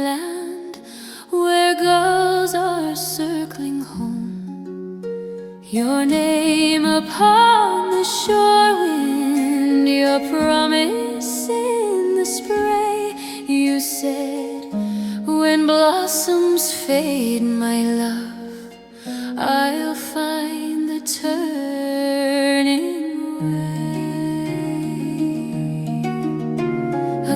land where gulls are circling home. Your name upon the shore wind, your promise in the spray. You said, when blossoms fade, my love, I'll find the turning way.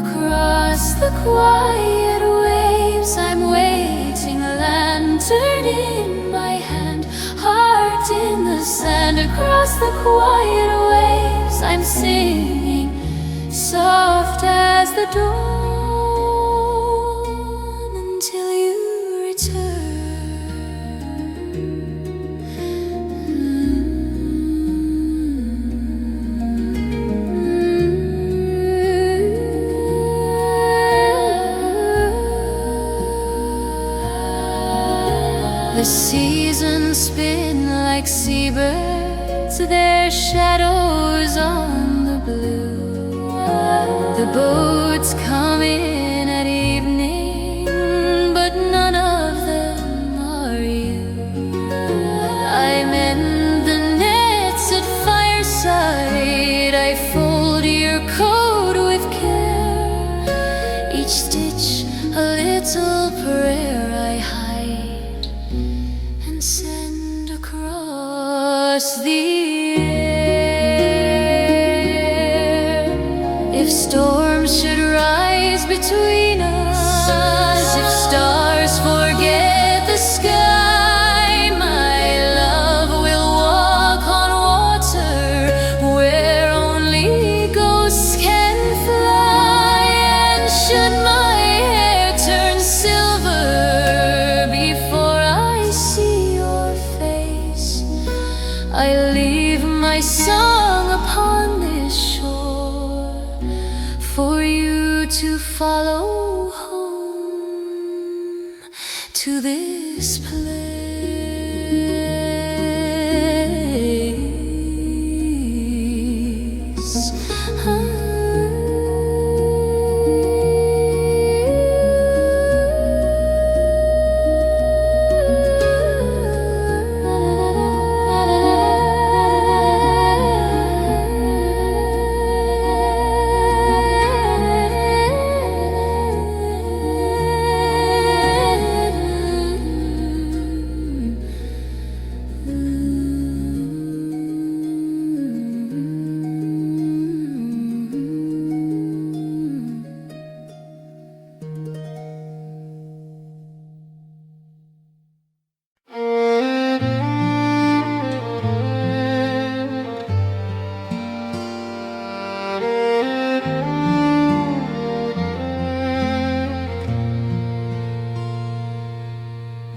Across the quiet waves I'm waiting, lantern in my hand, heart in the sand. Across the quiet waves I'm singing, soft as the dawn, until you The seasons spin like seabirds, their shadows on the blue. The boats come in at evening, but none of them are you. I mend the nets at fireside, I fold your coat with care. Each stitch a little prayer I hide and send across the air. If storms should rise between us, if stars forget the sky, my love will walk on water where only ghosts can fly. And should my hair turn silver before I see your face, I leave my song upon this shore for you to follow home to this place.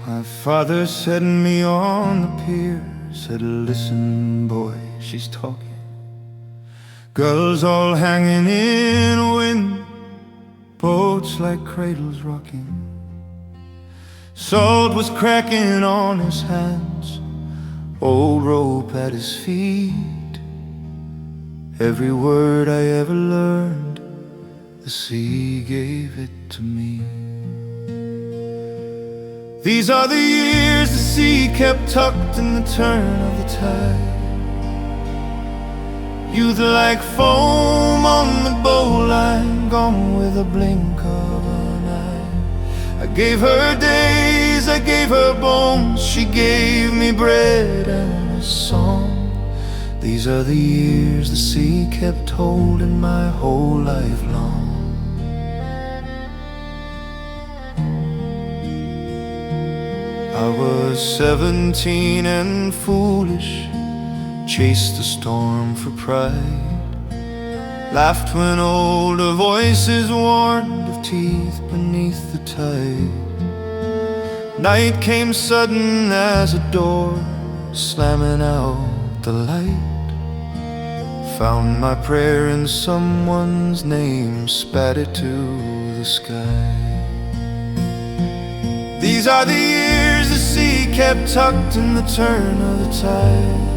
My father setting me on the pier, said, listen boy, she's talking. Girls all hanging in a wind, boats like cradles rocking. Salt was cracking on his hands, old rope at his feet. Every word I ever learned, the sea gave it to me. These are the years the sea kept tucked in the turn of the tide. Youth like foam on the bowline, gone with a blink of an eye. I gave her days, I gave her bones, she gave me bread and a song. These are the years the sea kept holding my whole life long. I was 17 and foolish, chased the storm for pride, laughed when older voices warned of teeth beneath the tide. Night came sudden as a door, slamming out the light. Found my prayer in someone's name, spat it to the sky. These are the years the sea kept tucked in the turn of the tide.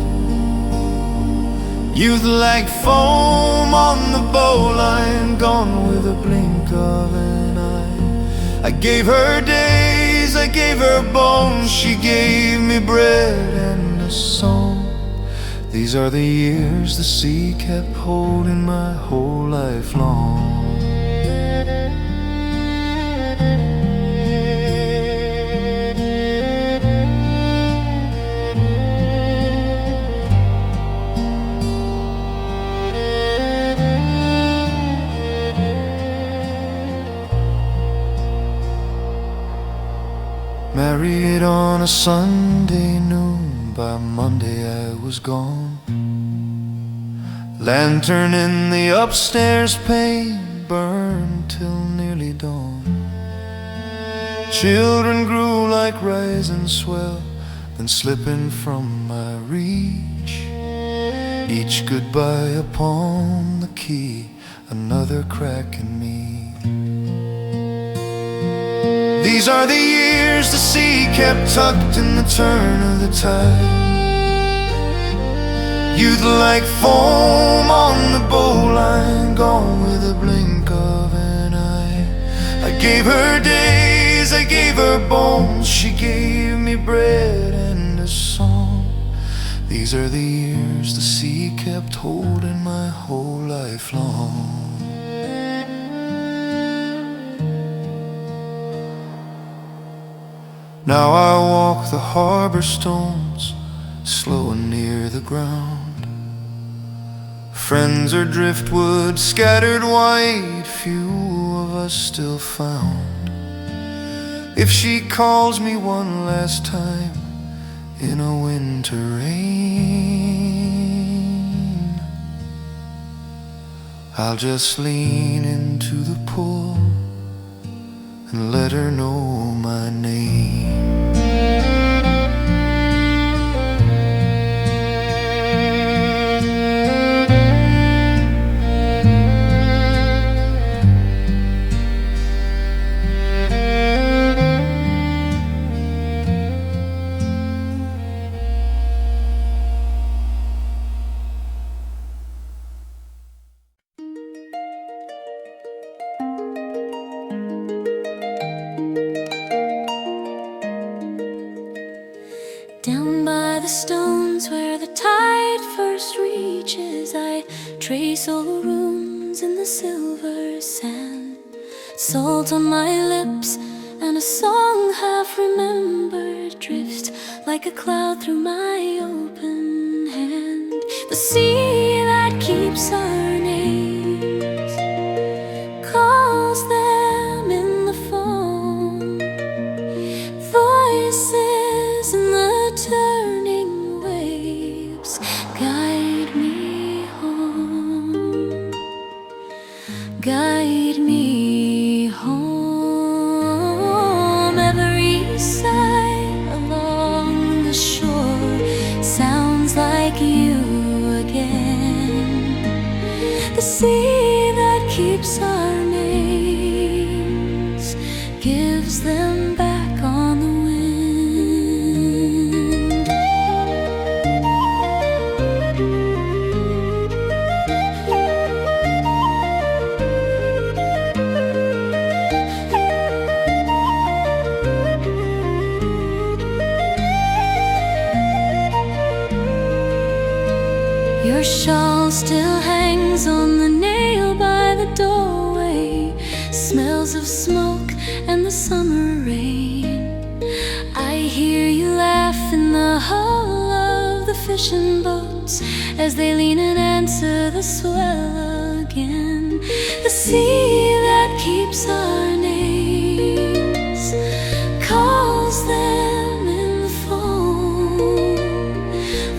Youth like foam on the bowline, gone with a blink of an eye. I gave her days, I gave her bones. She gave me bread and a song. These are the years the sea kept holding my whole life long. Married on a Sunday noon, by Monday I was gone. Lantern in the upstairs pane burned till nearly dawn. Children grew like rising swell, then slipping from my reach. Each goodbye upon the key, another crack in me. These are the years the sea kept tucked in the turn of the tide. Youth like foam on the bowline, gone with a blink of an eye. I gave her days, I gave her bones. She gave me bread and a song. These are the years the sea kept holding my whole life long. Now I walk the harbor stones, slow and near the ground. Friends are driftwood, scattered wide, few of us still found. If she calls me one last time in a winter rain, I'll just lean into the pool and let her know my name. Down by the stones where the tide first reaches, I trace old runes in the silver sand. Salt on my lips and a song half remembered drifts like a cloud through my open hand. The sea that keeps our names calls them in the foam. Voices in the turning waves guide me home, guide me home. Every sigh along the shore sounds like you again. The sea that keeps our names gives them back on the wind. Your shawl still hangs on the nail by the doorway, smells of smoke and the summer rain. I hear you laugh in the hull of the fishing boats as they lean and answer the swell again. The sea that keeps our names calls them in the foam.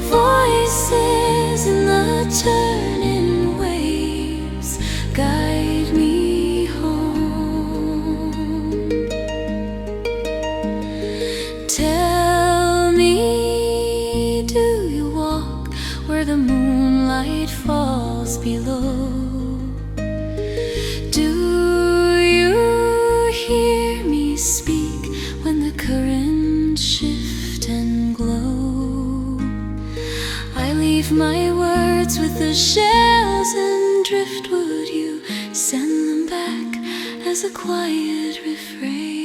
Voices in the turning waves guide me home. Tell me, do you walk where the moonlight falls below? Do you hear me speak when the currents shift and glow? I leave my words with the shells and driftwood. You send them back as a quiet refrain.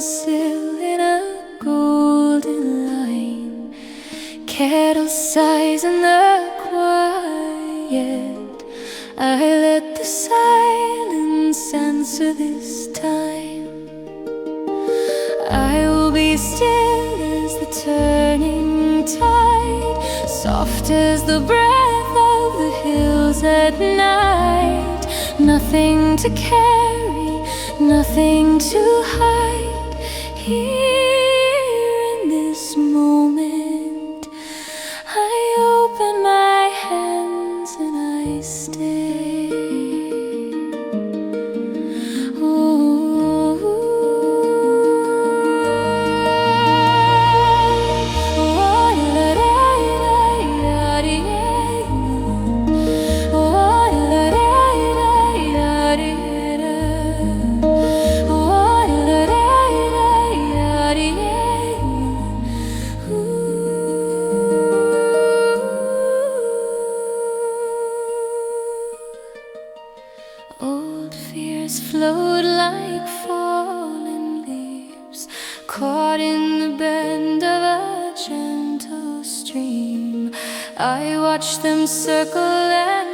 windowsill in a golden line. Kettle sighs in the quiet. I let the silence answer this time. I will be still as the turning tide, soft as the breath of the hills at night. Nothing to carry, nothing to hide. Here in this moment, I open my hands and I stay. Old fears float like fallen leaves, caught in the bend of a gentle stream. I watch them circle and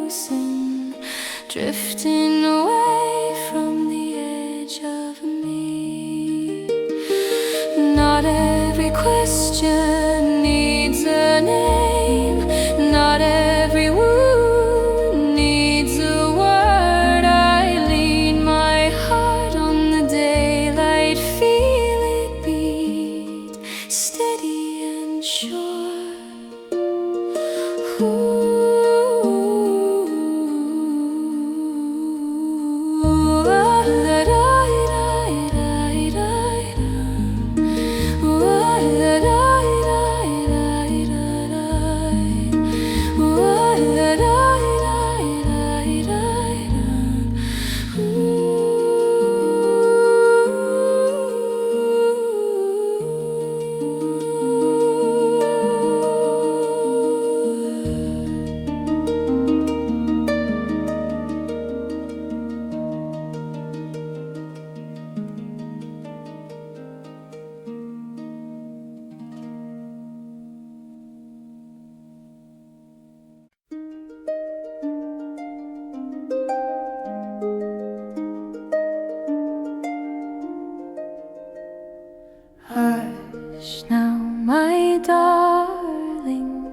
loosen, drifting away from the edge of me. Not every question needs a name, not every wound needs a word. I lean my heart on the daylight, feel it beat steady and sure. Hush now, my darling,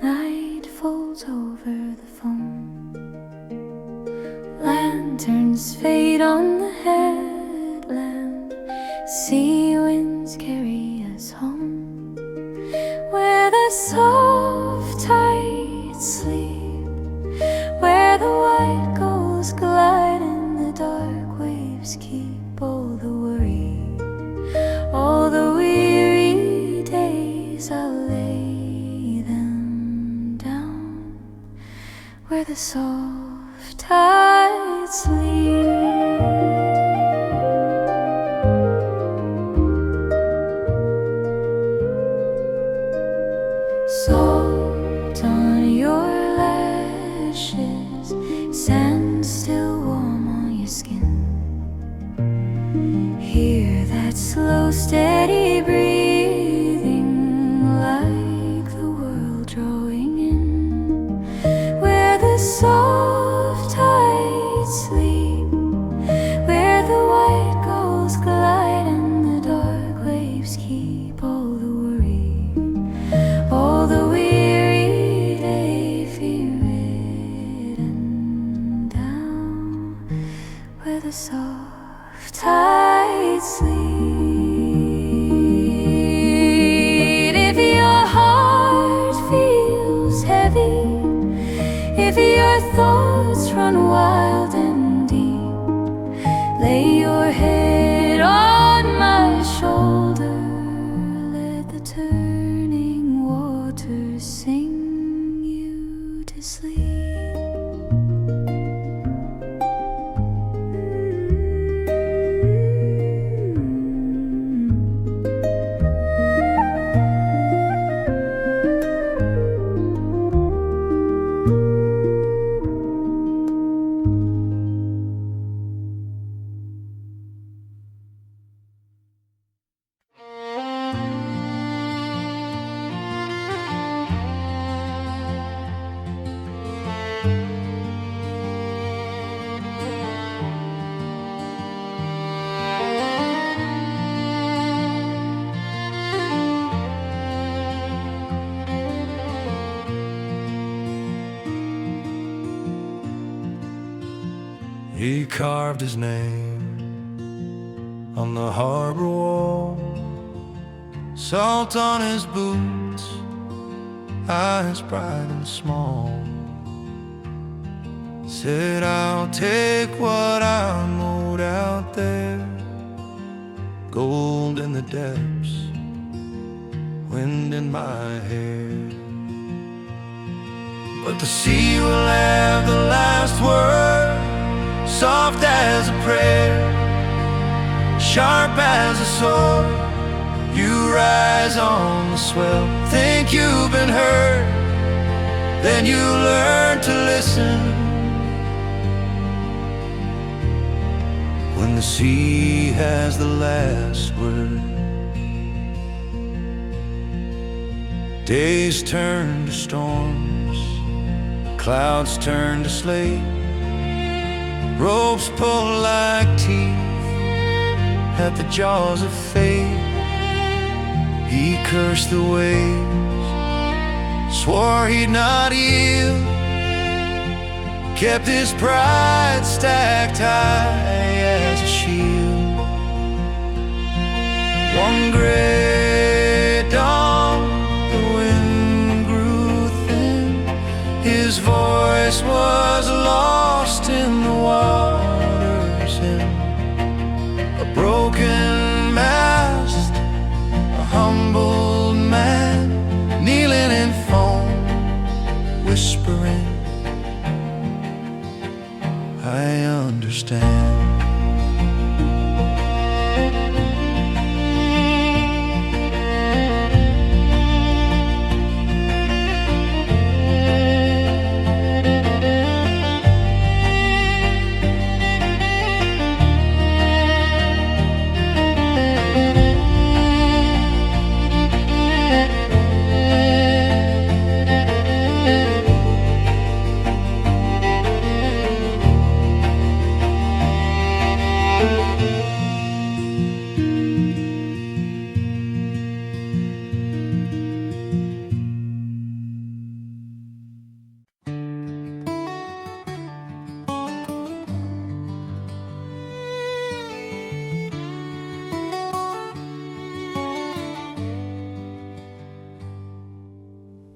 night falls over the foam. Lanterns fade on the headland, sea winds carry us home, where the soft tides sleep, where the white gulls glide and the dark waves keep all the worry. All the weary days I'll lay them down, where the soft tides sleep. Salt on your lashes, sand still warm on your skin. Hear that slow, steady breathing, like the world drawing in, where the soft tides sleep, where the white gulls glide and the dark waves keep all the worry, all the weary day fear written down, where the soft tides sleep. If your heart feels heavy, if your thoughts run wild and deep, lay your head on my shoulder, let the turning waters sing you to sleep. He carved his name on the harbor wall, salt on his boots, eyes bright and small. Said, I'll take what I'm owed out there, gold in the depths, wind in my hair. But the sea will have the last word, soft as a prayer, sharp as a sword. You rise on the swell, think you've been hurt, then you learn to listen. When the sea has the last word, days turn to storms, clouds turn to slate, ropes pull like teeth at the jaws of fate. He cursed the waves, swore he'd not yield, kept his pride stacked high as a shield. One gray dawn, the wind grew thin, his voice was lost in the waters in a broken mast, a humbled man kneeling in foam, whispering, I understand.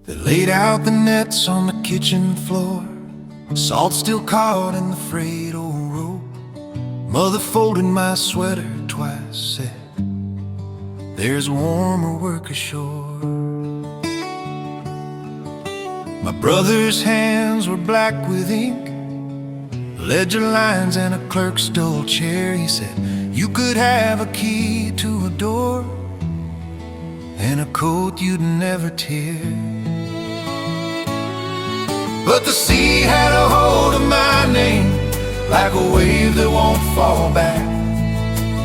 They laid out the nets on the kitchen floor, salt still caught in the frayed old rope. Mother folded my sweater twice, said, there's warmer work ashore. My brother's hands were black with ink, ledger lines and a clerk's dull chair. He said, you could have a key to a door and a coat you'd never tear. But the sea had a hold of my name, like a wave that won't fall back.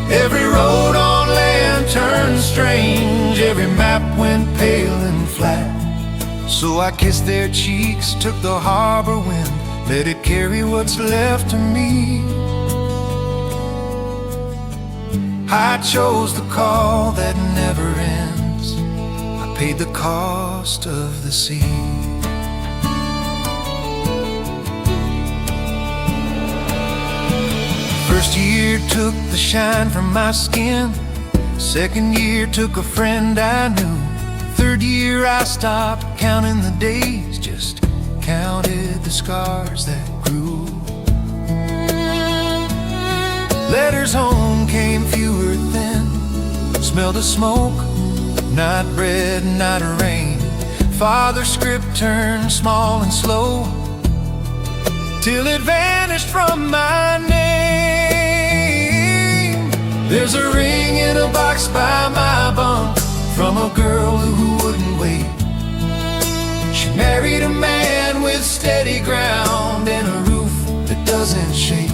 Every road on land turned strange, every map went pale and flat. So I kissed their cheeks, took the harbor wind, let it carry what's left of me. I chose the call that never ends, I paid the cost of the sea. First year took the shine from my skin, second year took a friend I knew, third year I stopped counting the days, just counted the scars that grew. Letters home came fewer thin, smelled of smoke, not bread, not rain. Father's script turned small and slow, till it vanished from my name. There's a ring in a box by my bunk, from a girl who wouldn't wait. She married a man with steady ground and a roof that doesn't shake.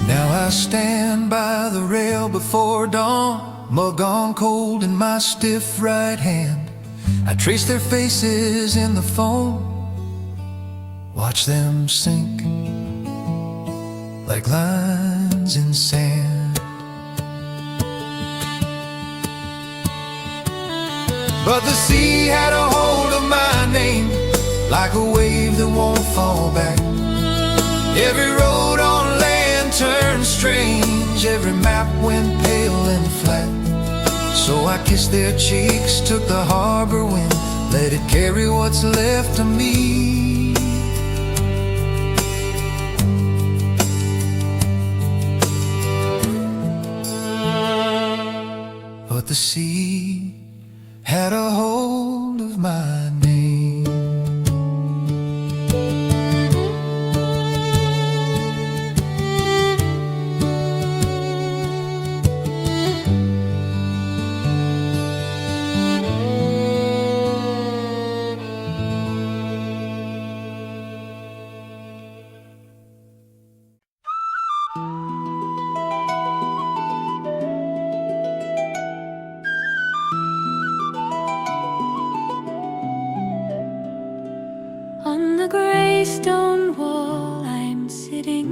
Now I stand by the rail before dawn, mug on cold in my stiff right hand. I trace their faces in the foam, watch them sink like lines in sand. But the sea had a hold of my name, like a wave that won't fall back. Every road on land turned strange, every map went pale and flat. So I kissed their cheeks, took the harbor wind, let it carry what's left of me. But the sea had a hold of my name. On the grey stone wall I'm sitting,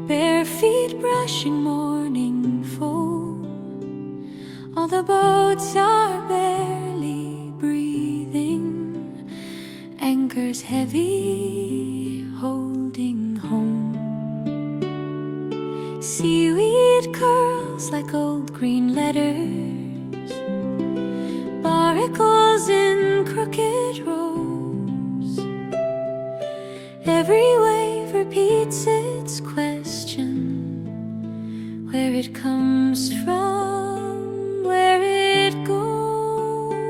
bare feet brushing morning foam. All the boats are barely breathing, anchors heavy holding home. Seaweed curls like old green letters, barnacles in crooked rows. Every wave repeats its question, where it comes from, where it goes.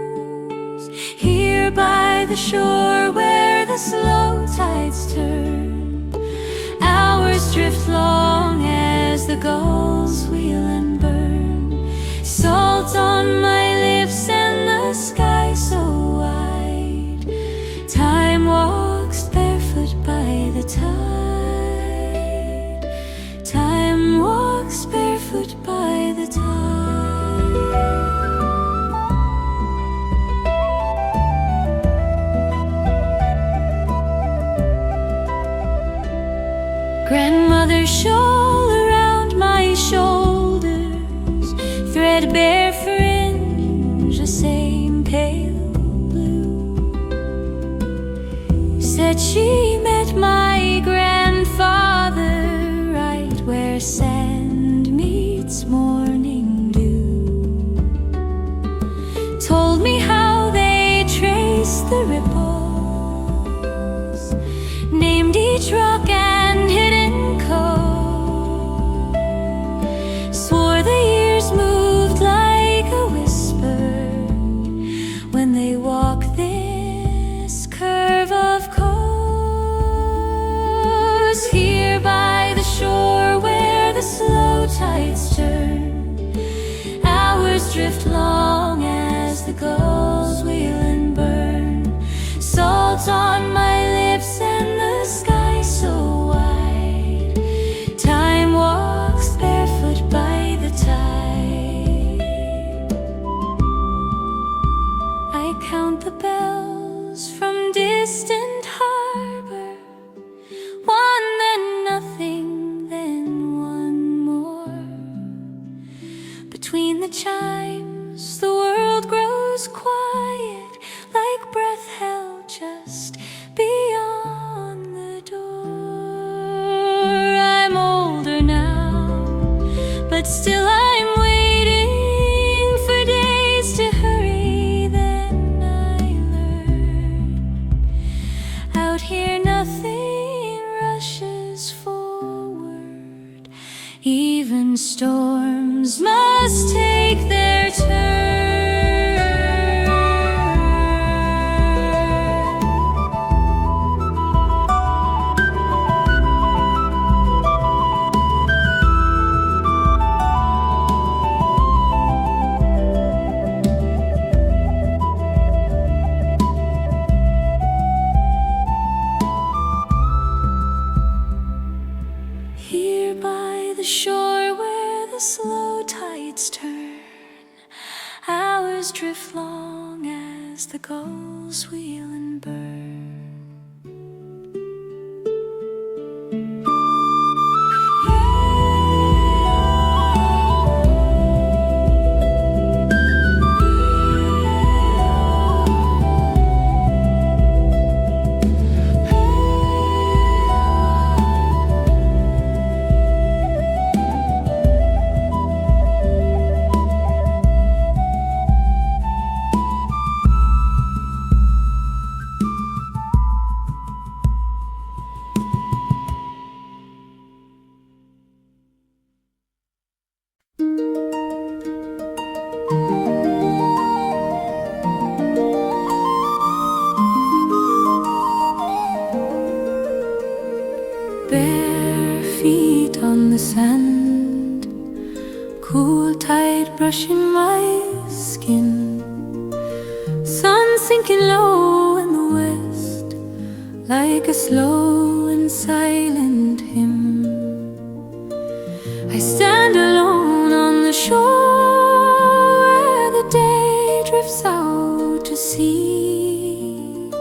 Here by the shore where the slow tides turn, hours drift long as the gulls wheel and burn. Salt on my lips and the sky so wide, time walks barefoot by the tide. Time walks barefoot by the tide. Grandmother's shawl around my shoulders, threadbare fringe, the same pale blue. Said she met my grandfather right where sand meets morning dew. Told me how they traced the ripples, named each rock and hidden cove. Swore the years moved like a whisper when they walk this curve of coast. Here by the shore where the slow tides turn, hours drift long as the gulls wheel and burn. Salt on my lips and the sky so wide, time walks barefoot by the tide. I count the bells from distant harbor, one then nothing, then one more. Between the chimes the world grows quiet, like breath held just beyond the door. I'm older now, but still I'm waiting for days to hurry. Then I learn, out here nothing rushes forward, even storms must take their turn. Here by the shore where the slow tides turn, hours drift long as the gulls wheel and burn. brushing my skin. Sun sinking low in the west, like a slow and silent hymn. I stand alone on the shore where the day drifts out to sea.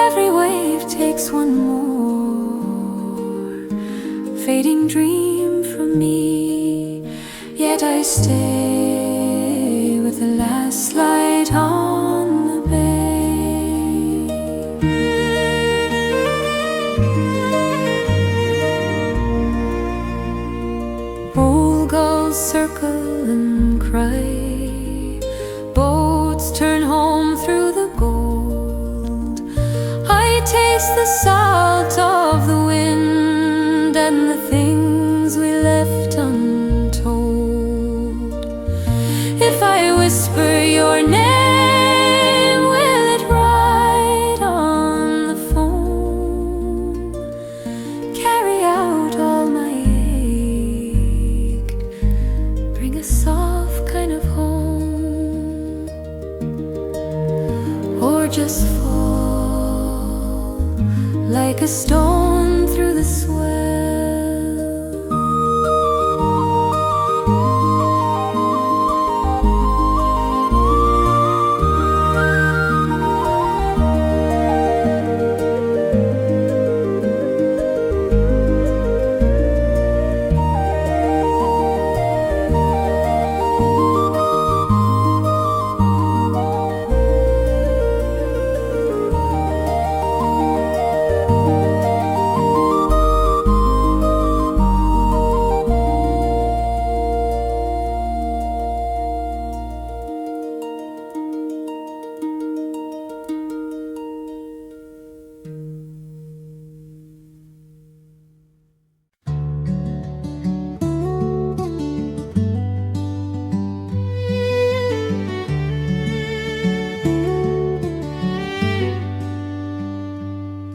Every wave takes one more fading dream from me. Yet I stay with the last light on the bay. Old gulls circle and cry, boats turn home through the gold. I taste the salt of the wind and the things we left untold. If I whisper your name, will it write on the phone? Carry out all my ache, bring a soft kind of home, or just fall like a stone through the swell.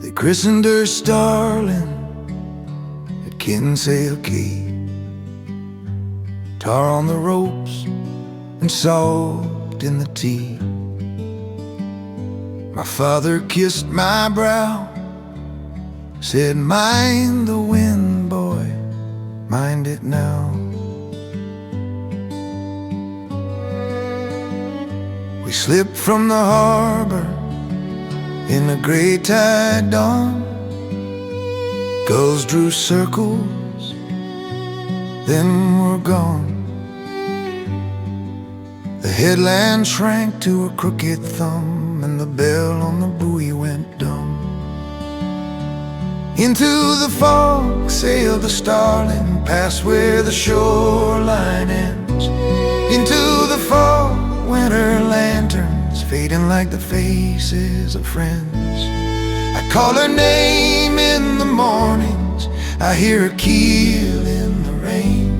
They christened her Starling at Kinsale Quay. Tar on the ropes and salt in the tea. My father kissed my brow, said, "Mind the wind, boy, mind it now." We slipped from the harbor in the gray tide dawn. Gulls drew circles, then were gone. The headland shrank to a crooked thumb, and the bell on the buoy went dumb. Into the fog sailed the Starling, past where the shoreline ends. Into the fog went her lanterns, fading like the faces of friends. I call her name in the mornings, I hear her keel in the rain.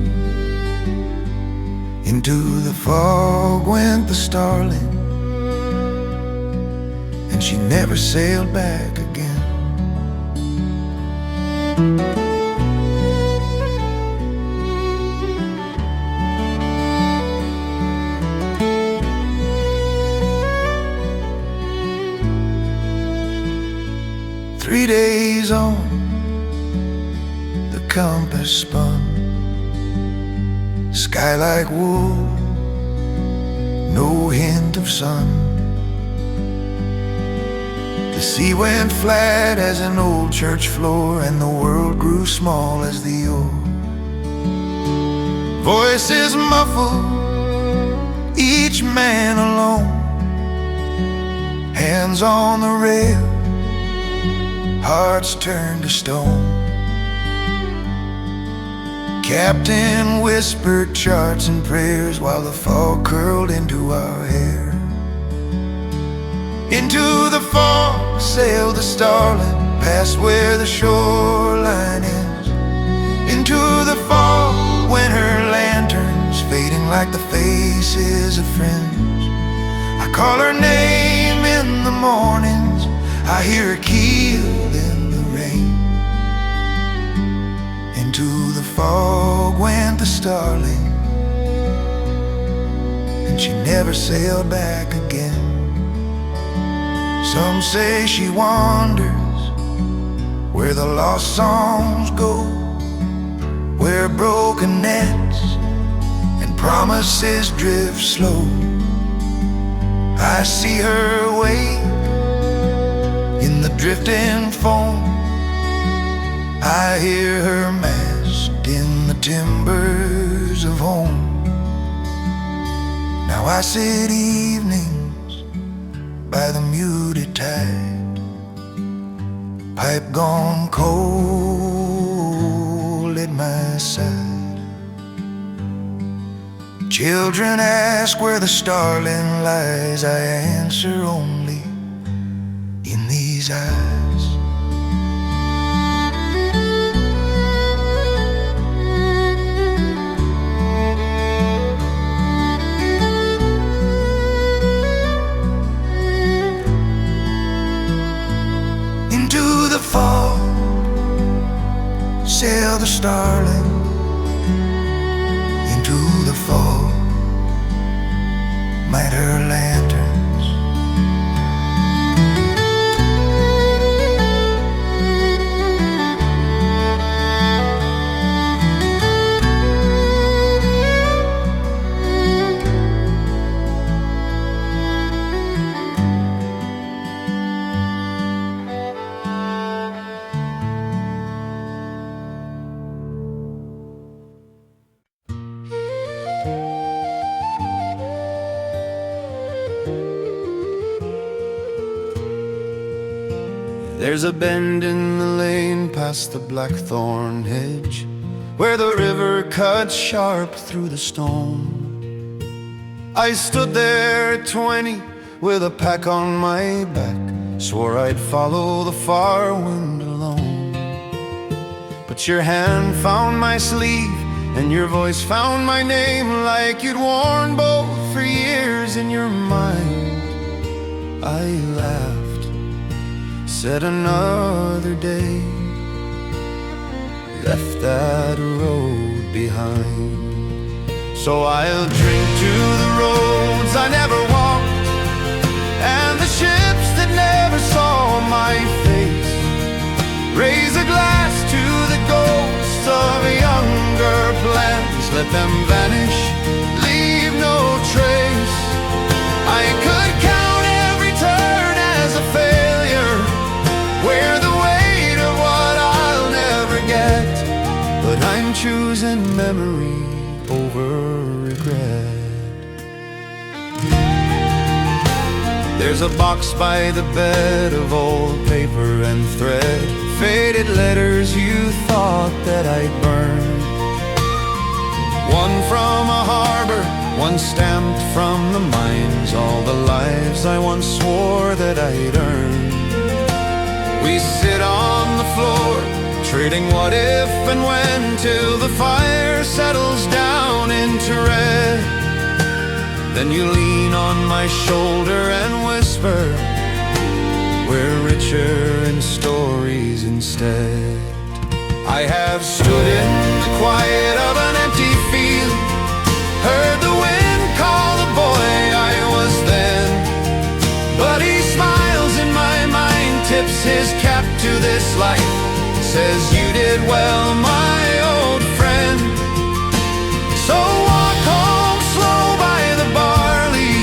Into the fog went the Starling, and she never sailed back again. 3 days on, the compass spun. Sky like wool, no hint of sun. The sea went flat as an old church floor, and the world grew small as the oar. Voices muffled, each man alone. Hands on the rail, hearts turned to stone. Captain whispered charts and prayers while the fog curled into our hair. Into the fog sailed the Starlit, past where the shoreline ends. Into the fog went her lanterns, fading like the faces of friends. I call her name in the mornings, I hear her keel in the rain. Into the fog went the Starling, she never sailed back again. Some say she wanders where the lost songs go, where broken nets and promises drift slow. I see her wake in the drifting foam. I hear her mast in the timbers of home. Now I sit evenings by the muted tide, pipe gone cold at my side. Children ask where the starling lies. I answer only in these eyes. Into the fall sail the starling, into the fall light her lanterns. There's a bend in the lane past the blackthorn hedge, where the river cuts sharp through the stone. I stood there at 20 with a pack on my back, swore I'd follow the far wind alone. But your hand found my sleeve and your voice found my name, like you'd worn both for years in your mind. I laughed, said another day, left that road behind. So I'll drink to the roads I never walked, and the ships that never saw my face. Raise a glass to the ghosts of younger plans, let them vanish, leave no trace. I could count every turn as a failure, wear the weight of what I'll never get, but I'm choosing memory over regret. There's a box by the bed of old paper and thread, faded letters you thought that I'd burn. One from a harbor, one stamped from the mines, all the lives I once swore that I'd earned. We sit on the floor, trading what if and when, till the fire settles down into red. Then you lean on my shoulder and whisper, we're richer in stories instead. I have stood in the quiet of an empty field, heard the wind call the boy I was then. But he smiles in my mind, tips his cap to this life, says you did well, my old friend. So walk home slow by the barley,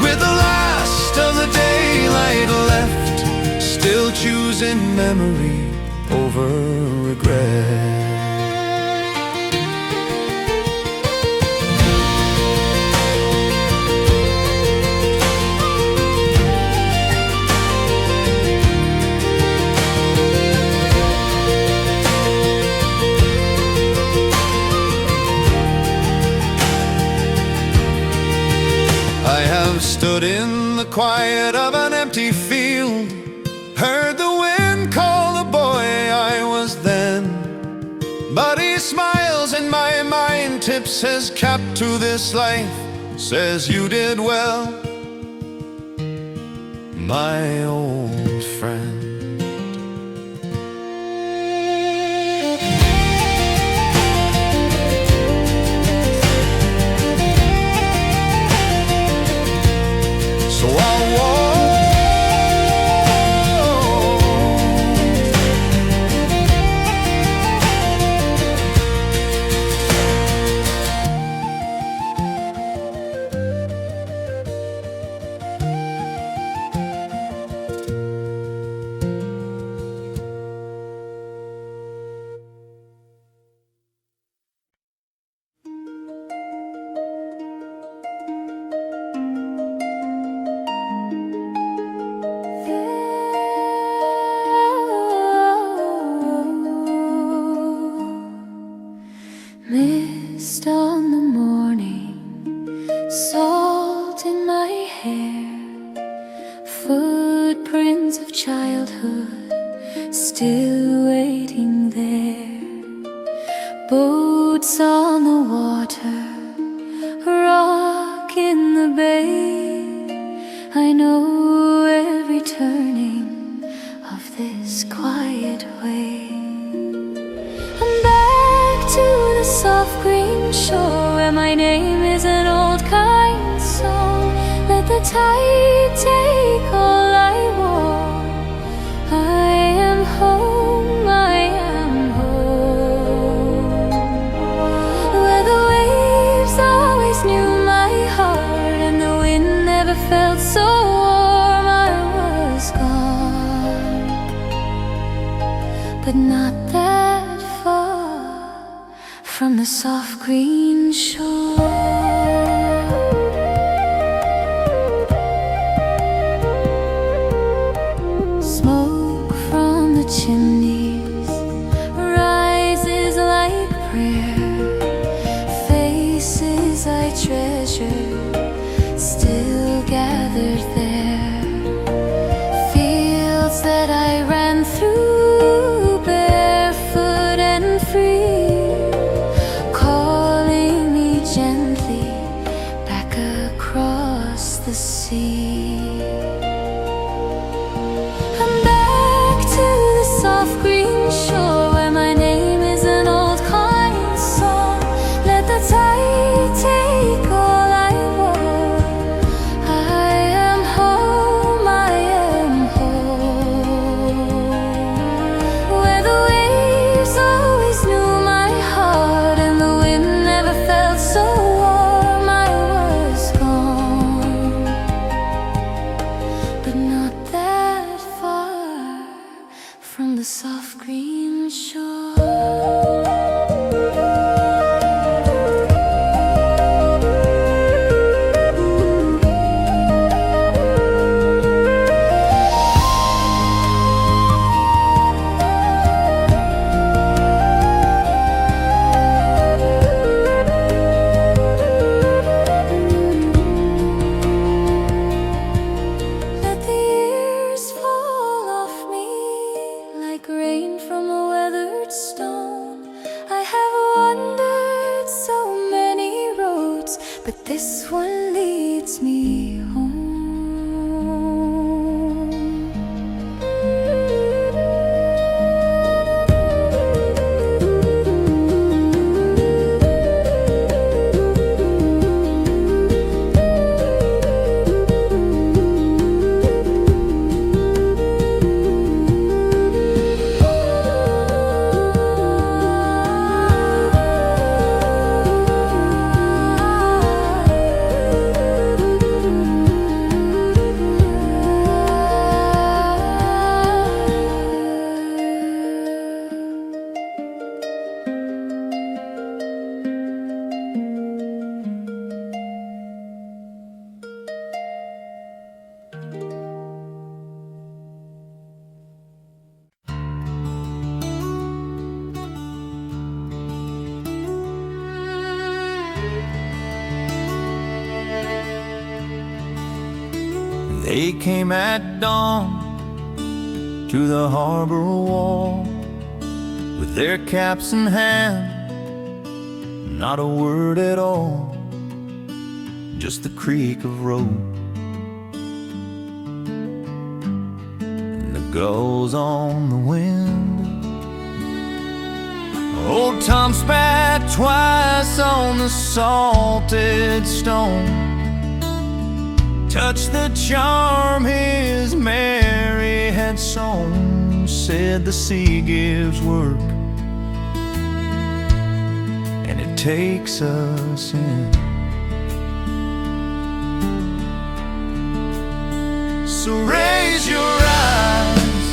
with the last of the daylight left, still choosing memory over regret. Stood in the quiet of an empty field, heard the wind call the boy I was then. But he smiles in my mind, tips his cap to this life, says you did well, my old friend. Salt in my hair, footprints of childhood still waiting there. Boats on the water, rock in the bay. I know every turning of this quiet way. I'm back to the soft green shore, where my name is an old kind song. Let the tide take all I wore. I am home, I am home, where the waves always knew my heart, and the wind never felt so warm. I was gone, but not that far from the soft green shore. Smoke from the chimneys rises like prayer. Faces I treasure still gathered there. Fields that I ran through barefoot and free, calling me gently back across the sea. I'm back to the soft green shore, where my name is an old kind song. Let the tide take all I wore. I am home, I am home, where the waves always knew my heart, and the wind never felt so warm. I was gone, but not that far from the soft green shore. Let the years fall off me like rain from a weathered stone. I have wandered so many roads, but this one leads me home. They came at dawn to the harbor wall, with their caps in hand, not a word at all, just the creak of rope and the gulls on the wind. Old Tom spat twice on the salted stone, touched the charm his Mary had sewn. Said the sea gives work, and it takes us in. So raise your eyes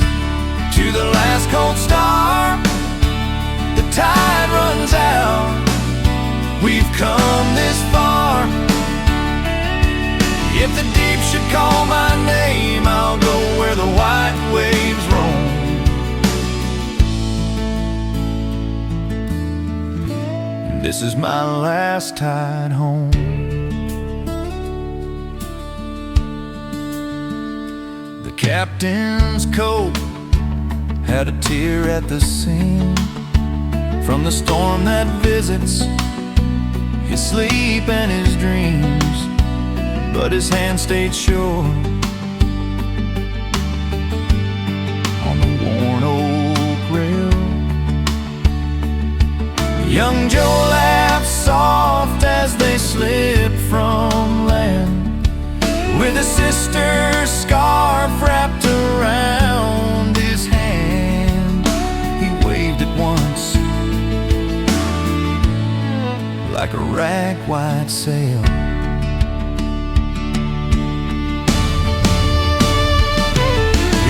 to the last cold star. The tide runs out, we've come this far. If the deep should call my name, I'll go where the white waves roam. This is my last tide home. captain's coat had a tear at the seam from the storm that visits his sleep and his dreams, but his hand stayed sure on the worn oak rail. Young Joe laughed soft as they slipped from land, with his sister's scarf wrapped around his hand. He waved it once like a rag white sail.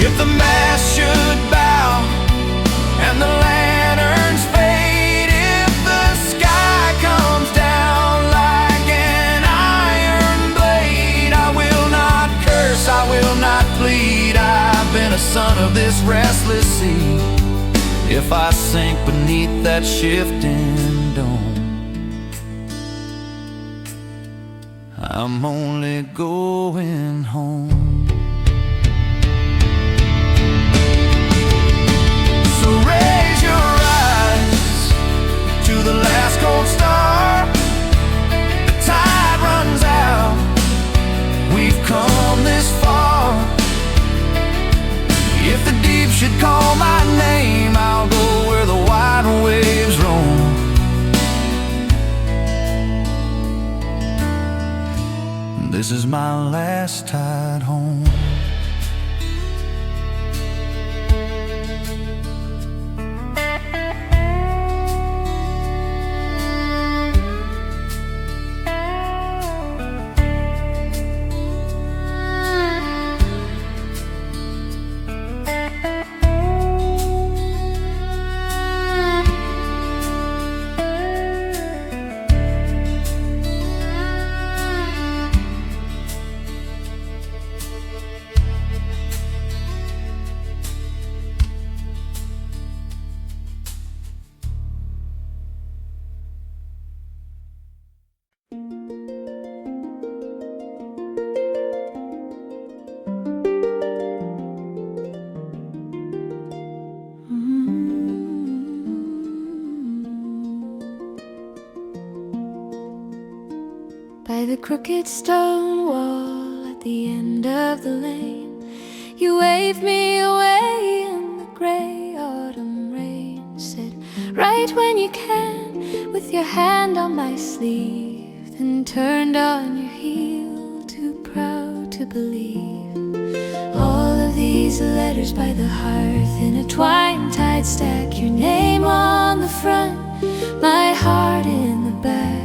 If the mast should bow and the lanterns fade, if the sky comes down like an iron blade, I will not curse, I will not plead. I've been a son of this restless sea. If I sink beneath that shifting dome, I'm only going home. So raise your eyes to the last cold star. The tide runs out, we've come this far. If the deep should call my name, I'll go where the wide waves roam. This is my last tide home. By the crooked stone wall at the end of the lane, you waved me away in the grey autumn rain. Said, right when you can, with your hand on my sleeve, then turned on your heel, too proud to believe. All of these letters by the hearth in a twine-tied stack, your name on the front, my heart in the back.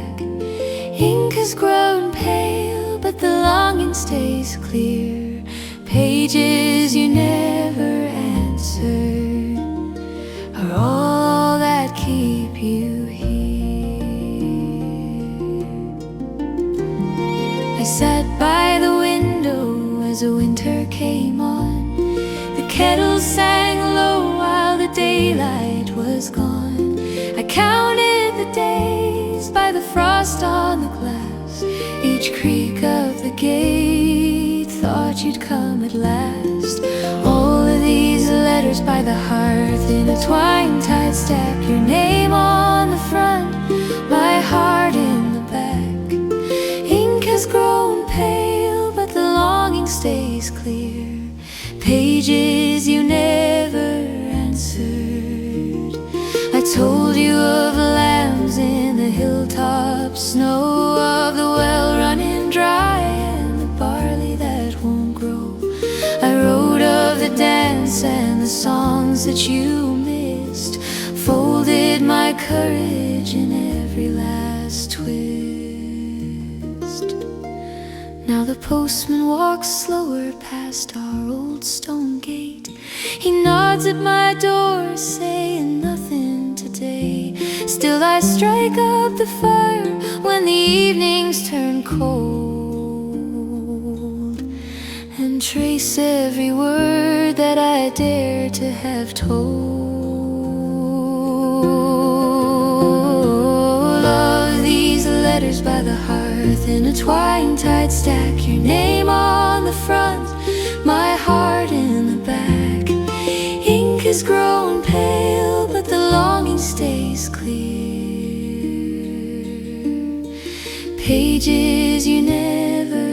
Ink has grown pale, but the longing stays clear. Pages you never answered are all that keep you here. I sat by the window as the winter came on. The kettle sang low while the daylight was gone. I counted the days by the frost on the glass. Each creak of the gate thought you'd come at last. All of these letters by the hearth in a twine-tied stack, your name on the front, my heart in the back. Ink has grown pale, but the longing stays clear. Pages you never answered. I told you of lambs in the hilltop snow, of the well running dry and the barley that won't grow. I wrote of the dance and the songs that you missed, folded my courage in every last twist. Now the postman walks slower past our old stone gate. He nods at my door, saying nothing today. Still I strike up the fire when the evenings turn cold, and trace every word that I dare to have told. Of these letters by the heart earth in a twine-tied stack, your name on the front, my heart in the back. Ink has grown pale, but the longing stays clear. Pages you never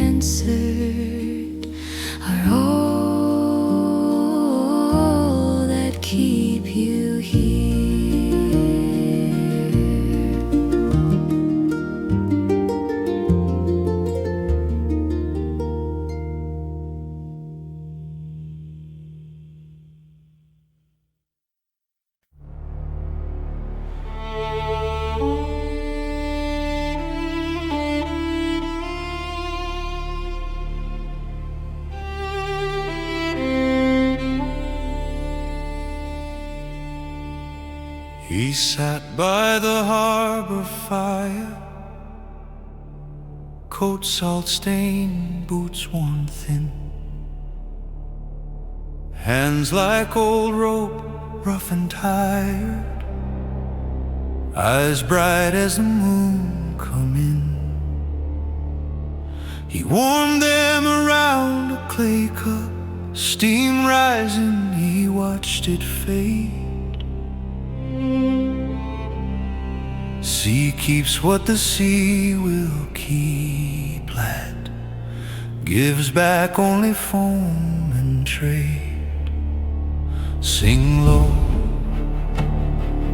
answered are all that keep you here. He sat by the harbor fire, coat salt-stained, boots worn thin, hands like old rope, rough and tired, eyes bright as the moon come in. He warmed them around a clay cup, steam rising, he watched it fade. Sea keeps what the sea will keep, lad, gives back only foam and trade. Sing low,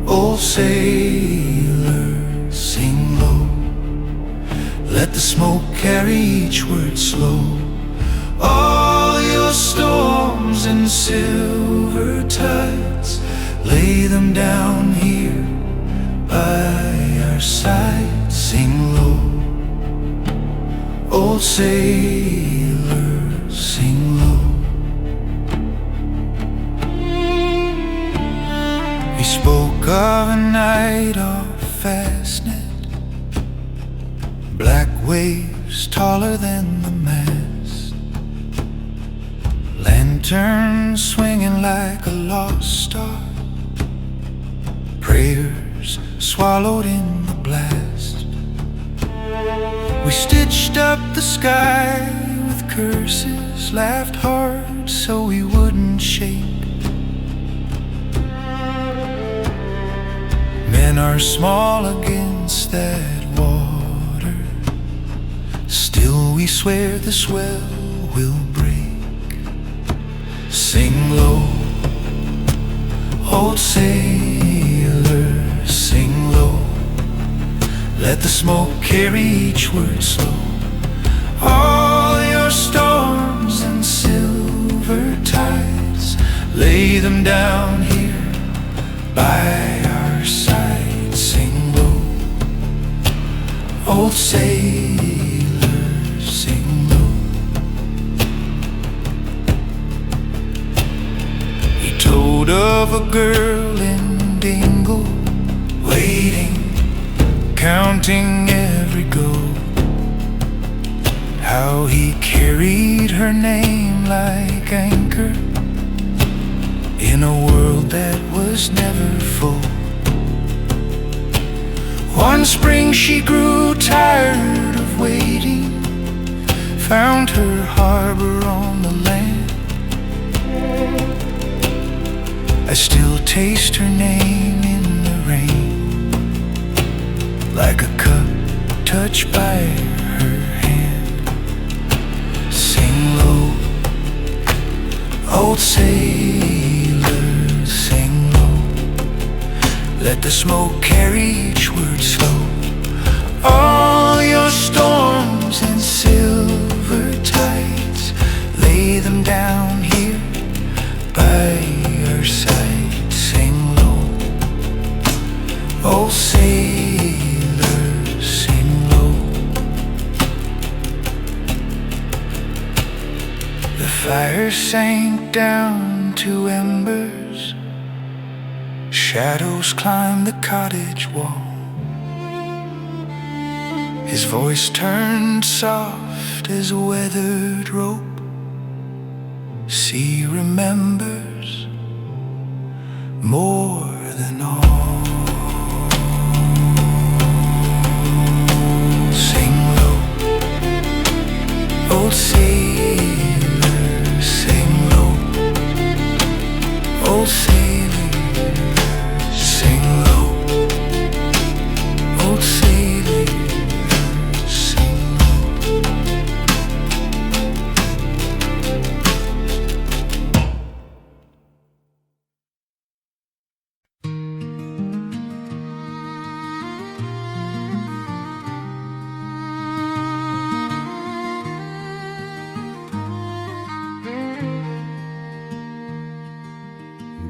old sailor, sing low, let the smoke carry each word slow. All your storms and silver tides, lay them down here by our side. Sing low, old sailor, sing low. He spoke of a night off Fastnet, black waves taller than the mast, lanterns swinging like a lost star, prayers swallowed in the blast. We stitched up the sky with curses, laughed hard so we wouldn't shake. Men are small against that water, still we swear the swell will break. Sing low, old sailor, sing low, let the smoke carry each word slow. All your storms and silver tides, lay them down here by our side. Sing low, old sailor, sing low. He told of a girl in Dingle, waiting, counting every go, how he carried her name like anchor in a world that was never full. One spring she grew tired of waiting, found her harbor on the land. I still taste her name in the rain, like a cup touched by her hand. Sing low, old sailor, sing low, let the smoke carry each word slow. All your storms and silver tides, lay them down here by our side. Sing low, old sailor, sing low. The fire sank down to embers, shadows climbed the cottage wall. His voice turned soft as a weathered rope. Sea remembers more than all. Sing Old sailor, sing low. Old sailor, sing low. Old sailor, sing low.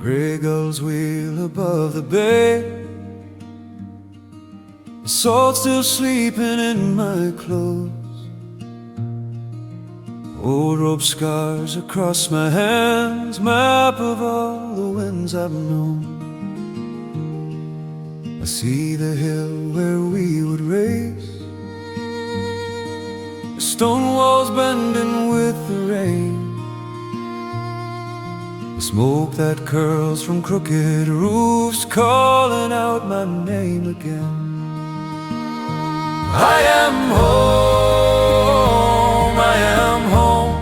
Grey gulls wheel above the bay, the salt still sleeping in my clothes. Old rope scars across my hands, map of all the winds I've known. I see the hill where we would race, the stone walls bending with the rain, the smoke that curls from crooked roofs calling out my name again. I am home, I am home.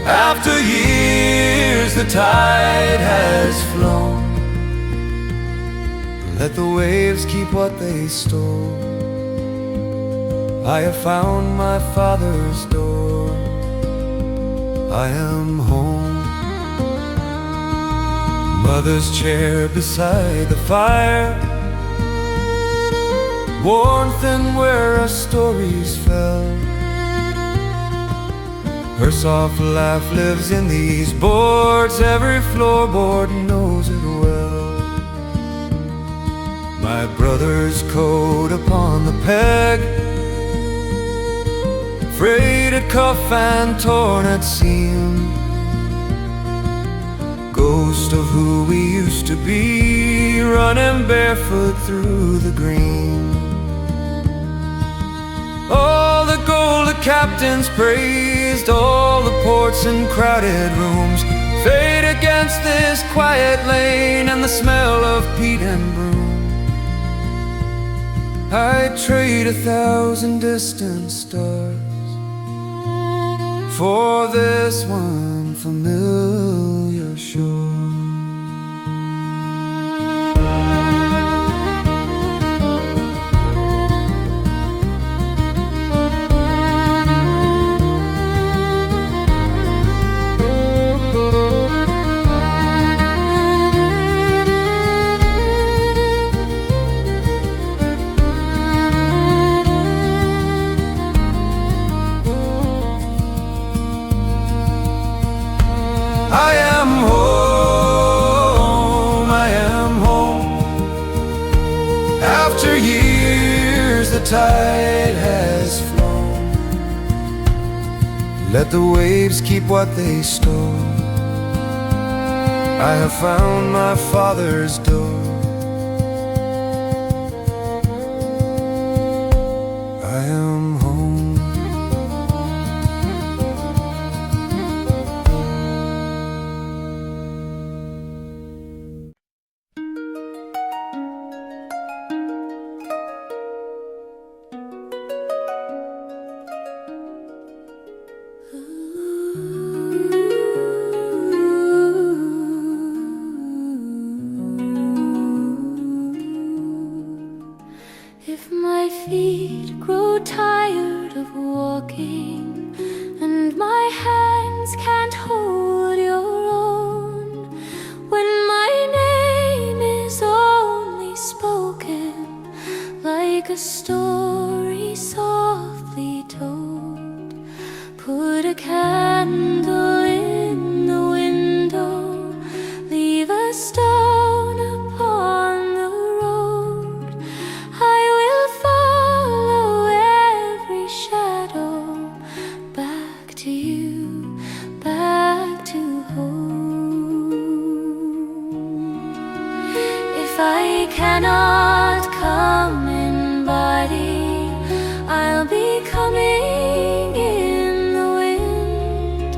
After years the tide has flown. Let the waves keep what they stole. I have found my father's door. I am home. Mother's chair beside the fire, warmth and where our stories fell. Her soft laugh lives in these boards, every floorboard knows it well. My brother's coat upon the peg, frayed at cuff and torn at seam, ghost of who we used to be, running barefoot through the green. All the gold the captains praised, all the ports and crowded rooms, fade against this quiet lane and the smell of peat and broom. I'd trade 1,000 distant stars for this one familiar shore. I am home, I am home. After years the tide has flown. Let the waves keep what they stole. I have found my father's door. I am home. If my feet grow tired of walking and my hands can't hold your own, when my name is only spoken like a story softly told, put a candle in the window, leave a stone upon the road. I will follow every shadow back to you, back to home. If I cannot come in body, I'll be coming in the wind,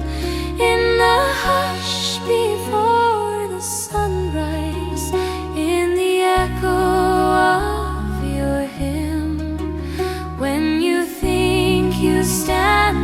in the hush before the sunrise, in the echo of your hymn. When you think you stand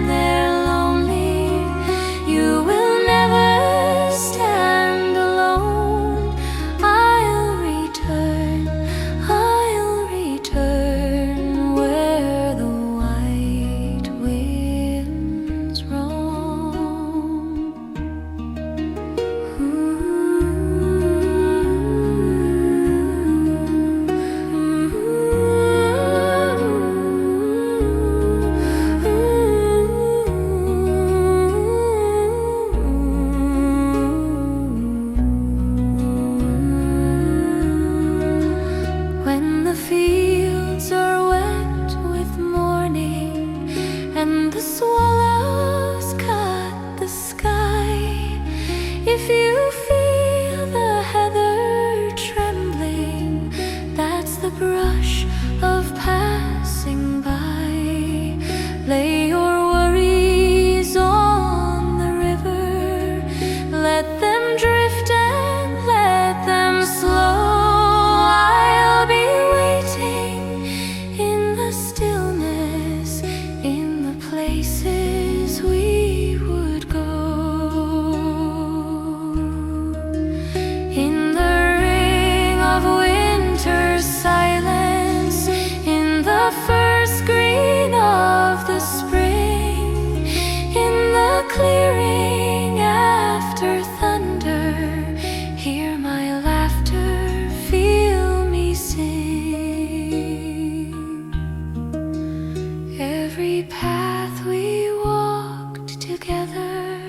Lay your worries on the river, let them drift and let them flow. I'll be waiting in the stillness, in the places we would go. In the ring of winter's silence, in the first green of the spring, in the clearing after thunder, hear my laughter, feel me sing. Every path we walked together,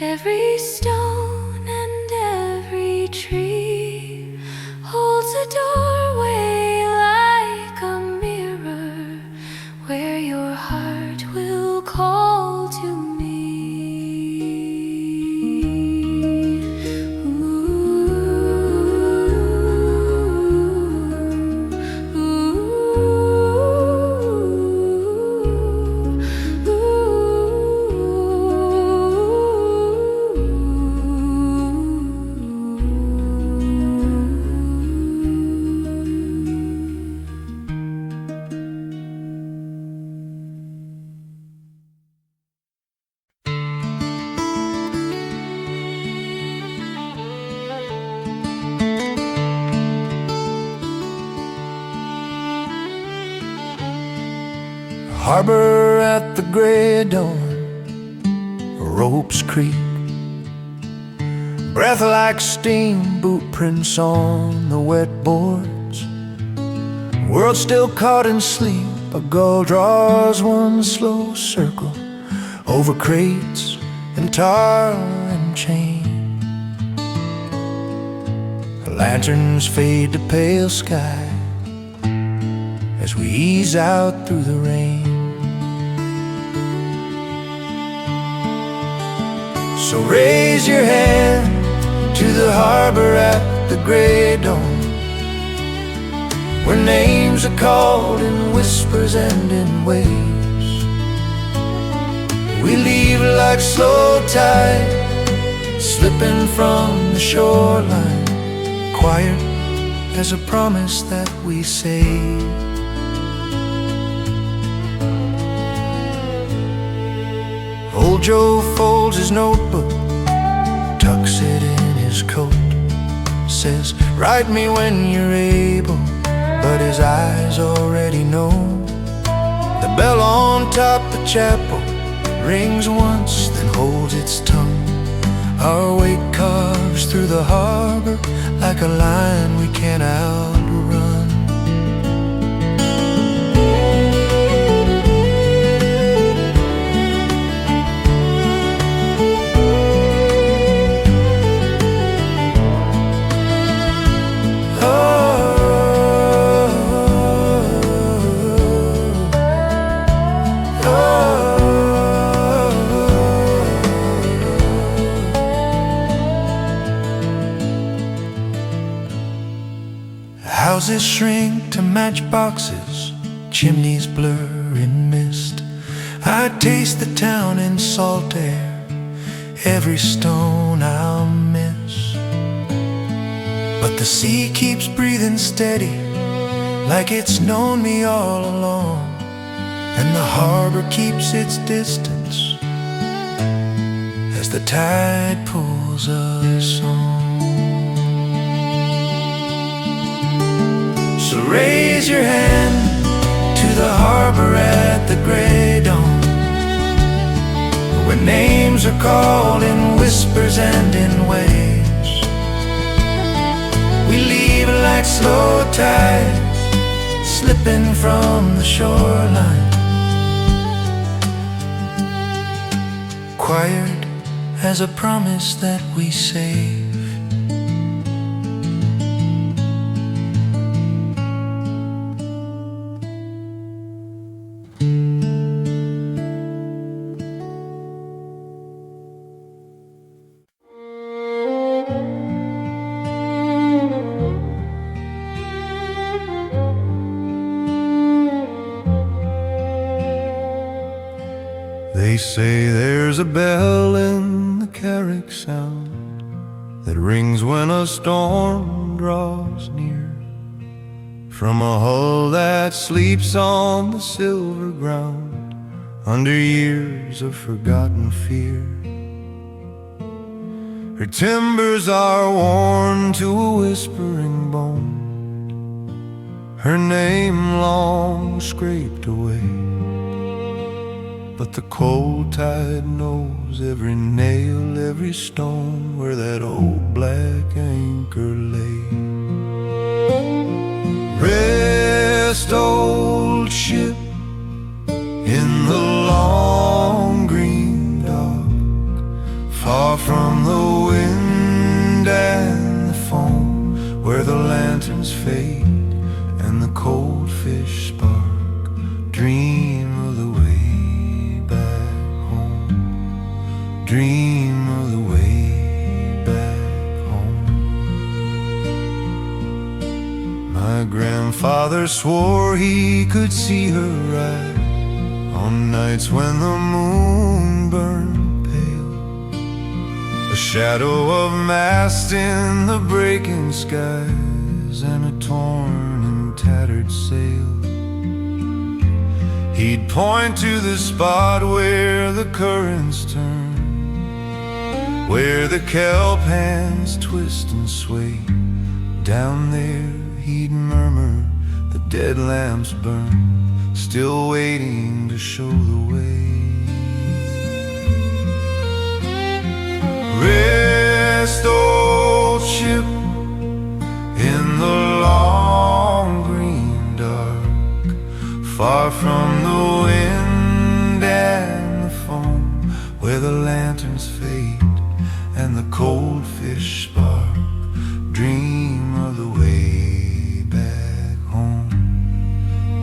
every stone and every tree holds a doorway like a mirror, where your heart will call to me. Harbor at the gray dawn, ropes creak, breath like steam, boot prints on the wet boards. World still caught in sleep, a gull draws one slow circle over crates and tar and chain. Lanterns fade to pale sky as we ease out through the rain. So raise your hand to the harbor at the gray dawn, where names are called in whispers and in waves. We leave like slow tide, slipping from the shoreline, quiet as a promise that we save. Old Joe folds his notebook, tucks it in his coat, says, write me when you're able, but his eyes already know. The bell on top the chapel rings once, then holds its tongue. Our wake carves through the harbor like a line we can't outrun. Houses shrink to matchboxes, chimneys blur in mist. I taste the town in salt air, every stone I'll miss. But the sea keeps breathing steady, like it's known me all along, and the harbor keeps its distance as the tide pulls us on. So raise your hand to the harbor at the gray dawn, where names are called in whispers and in waves. We leave like slow tides, slipping from the shoreline, quiet as a promise that we saved. They say there's a bell in the carrick sound that rings when a storm draws near, from a hull that sleeps on the silver ground under years of forgotten fear. Her timbers are worn to a whispering bone, her name long scraped away, but the cold tide knows every nail, every stone where that old black anchor lay. Rest, old ship, in the long green dock, far from the wind and the foam, where the lanterns fade and the cold fish spark. Dream of the way back home, dream of the way back home. My grandfather swore he could see her ride on nights when the moon burned pale, a shadow of mast in the breaking skies and a torn and tattered sail. He'd point to the spot where the currents turn, where the kelp hands twist and sway. Down there he'd murmur, the dead lamps burn, still waiting to show the way. Rest, old ship, in the long green dark, far from the wind and the foam, where the lanterns fade and the cold fish spark. Dream of the way back home,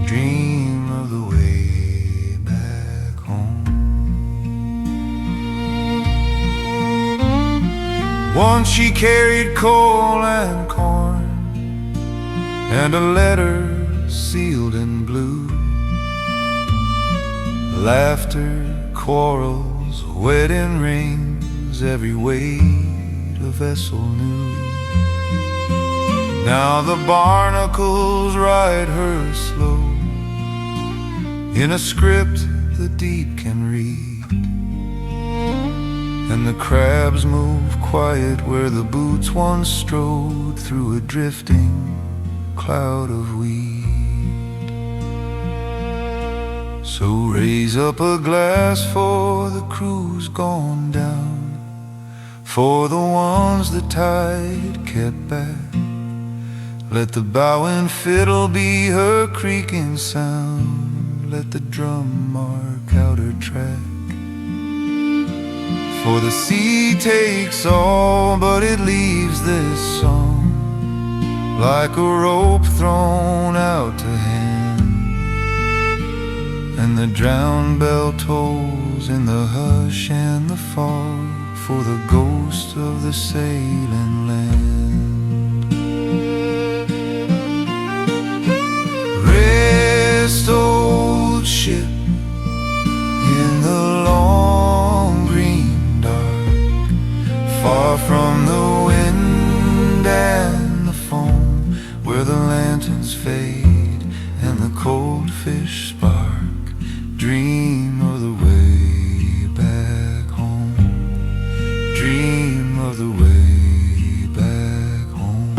dream of the way back home. Once she carried coal and corn and a letter sealed in blue. Laughter, quarrels, wedding rings, every weight a vessel knew. Now the barnacles ride her slow in a script the deep can read, and the crabs move quiet where the boots once strode through a drifting cloud of weed. So raise up a glass for the crew's gone down, for the ones the tide kept back. Let the bowing fiddle be her creaking sound, let the drum mark out her track. For the sea takes all, but it leaves this song like a rope thrown out to hand, and the drowned bell tolls in the hush and the fog for the ghost of the sailing land. Rest, old ship, in the long green dark, far from the wind and the foam, where the lanterns fade and the cold fish spark. Dream of the way back home, dream of the way back home.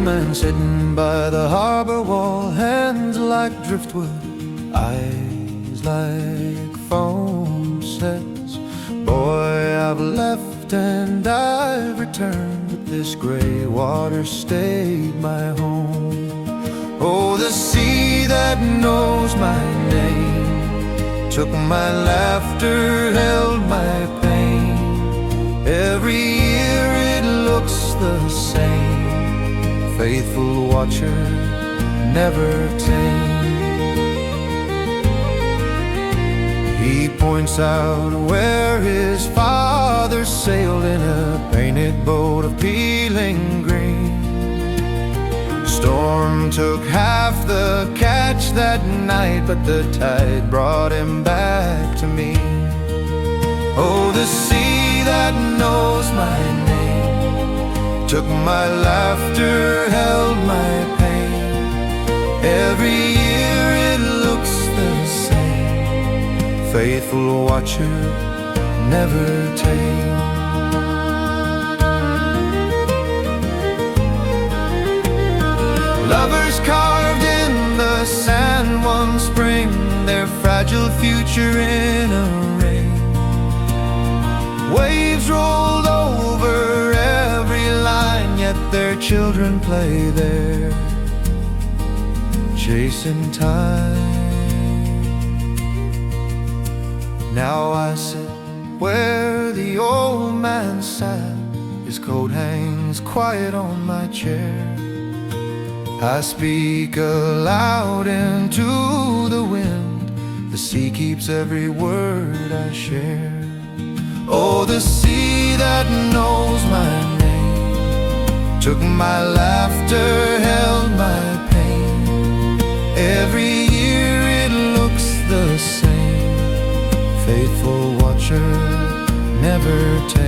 Man sitting by the harbor wall, hands like driftwood, eyes like foam. I've left and I've returned, but this gray water stayed my home. Oh, the sea that knows my name took my laughter, held my pain. Every year it looks the same, faithful watcher, never tame. He points out where his father sailed in a painted boat of peeling green. Storm took half the catch that night, but the tide brought him back to me. Oh, the sea that knows my name took my laughter, held my pain. Every year it looks the same, faithful watcher, never tame. Lovers carved in the sand one spring, their fragile future in a ring. Waves rolled over every line, yet their children play there, chasing time. Now I sit where the old man sat, his coat hangs quiet on my chair. I speak aloud into the wind, the sea keeps every word I share. Oh, the sea that knows my name took my laughter, held my pain. Every year it looks the same, faithful watcher, never tame.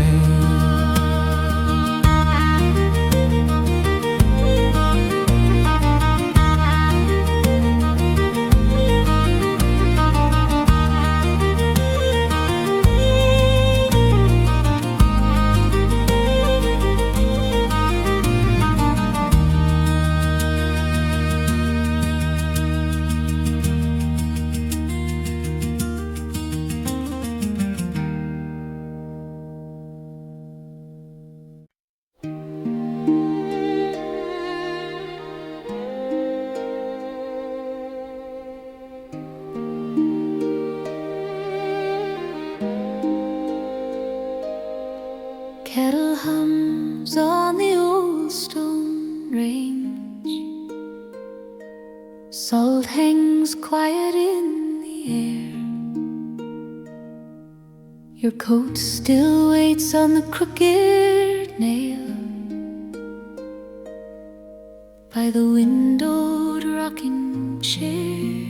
Kettle hums on the old stone range, salt hangs quiet in the air. Your coat still waits on the crooked nail by the windowed rocking chair.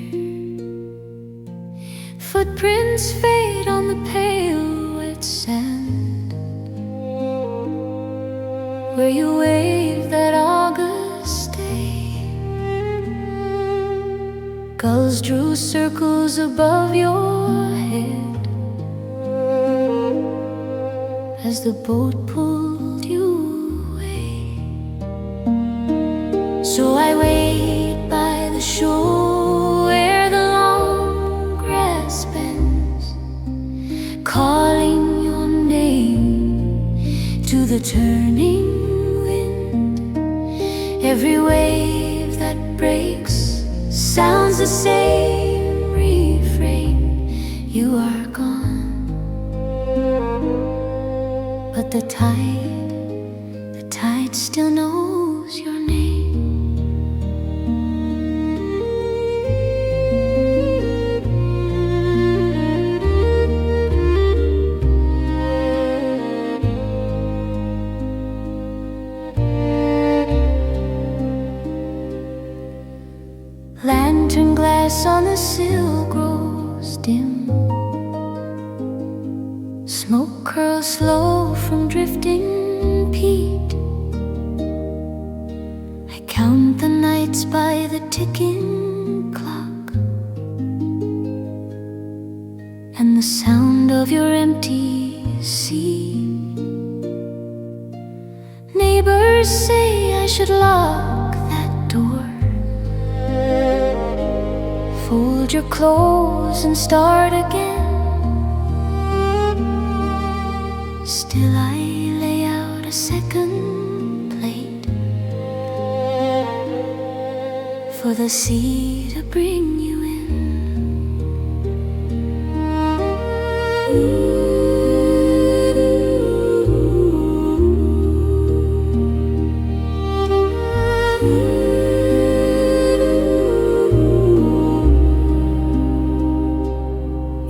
Footprints fade on the pale wet sand where you wave that August day. Gulls drew circles above your head as the boat pulled you away. So I wait by the shore where the long grass bends, calling your name to the turning. Every wave that breaks sounds the same refrain. You are gone, but the tide still knows your name. Lantern glass on the sill grows dim, smoke curls slow from drifting peat. I count the nights by the ticking clock, and the sound of your empty seat. Neighbors say I should lock that door, fold your clothes and start again. Still I lay out a second plate for the sea to bring you in.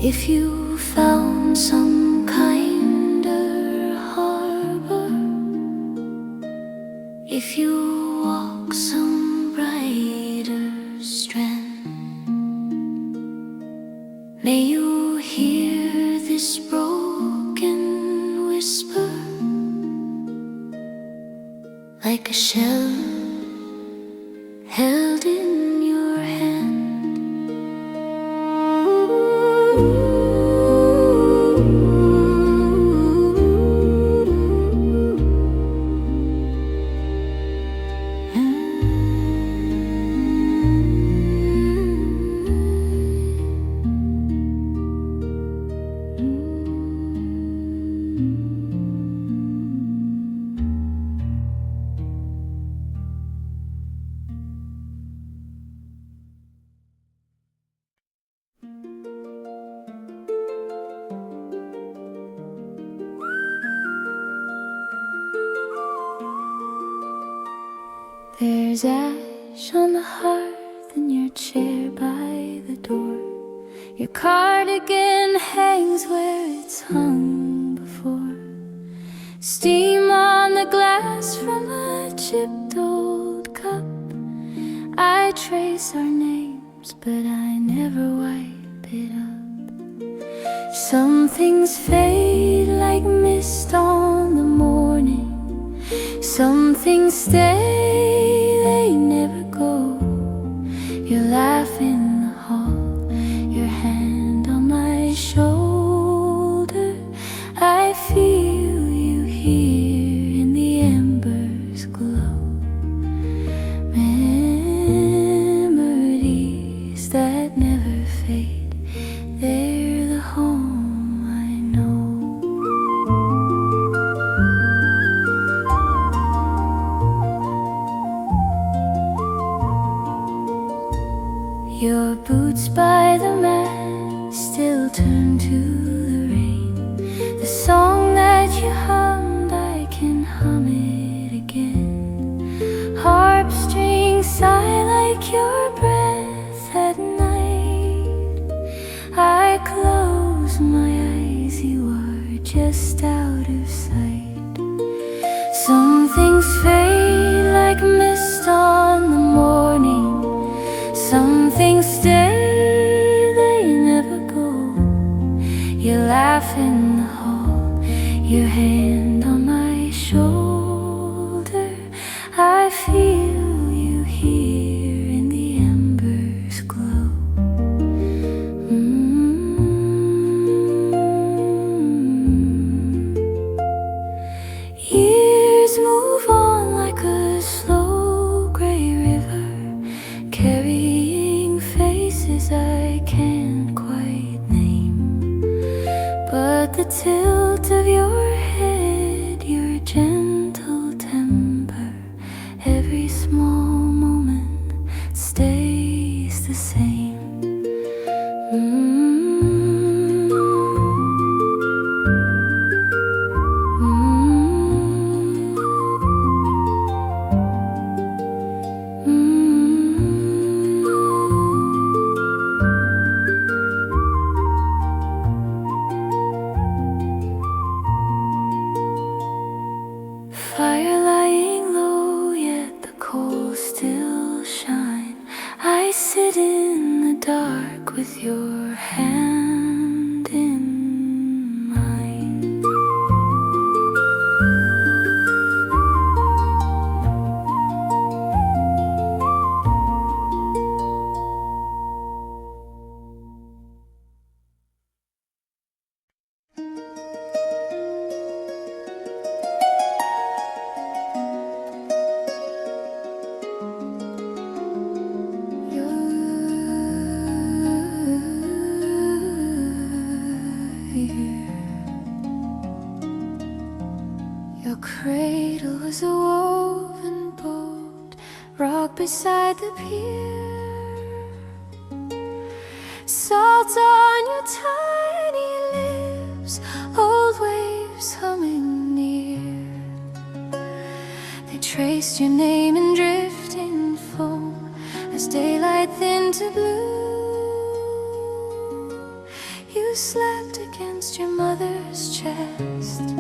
If you found some kinder harbor, if you walk some brighter strand, may you hear this broken whisper like a shell held in your hand. There's ash on the hearth in your chair by the door. Your cardigan hangs where it's hung before. Steam on the glass from a chipped old cup. I trace our names, but I never wipe it up. Some things fade like mist on the morning. Some things stay, they never go. You laugh in the hall, your hand on my shoulder. I feel you here in the embers glow. Memories that never fade, they're the home I know. Your boots by the mat still turn to the rain. The song that you hummed, I can hum it again. Harp strings sigh like your breath at night. I close my eyes, you are just out of sight. Some things fade like mist on the morning. Some things stay, they never go. You laugh in the hall, your hand on my shoulder. I feel you here in the embers glow. Years move on like a slow gray river, carrying faces I can't quite name. But the tilt of your head, your gentle temper, every small moment stays the same. Fire lying low, yet the coals still shine. I sit in the dark with your hand in mine. You was a woven boat rocked beside the pier. Salt on your tiny lips, old waves humming near. They traced your name in drifting foam as daylight thinned to blue. You slept against your mother's chest.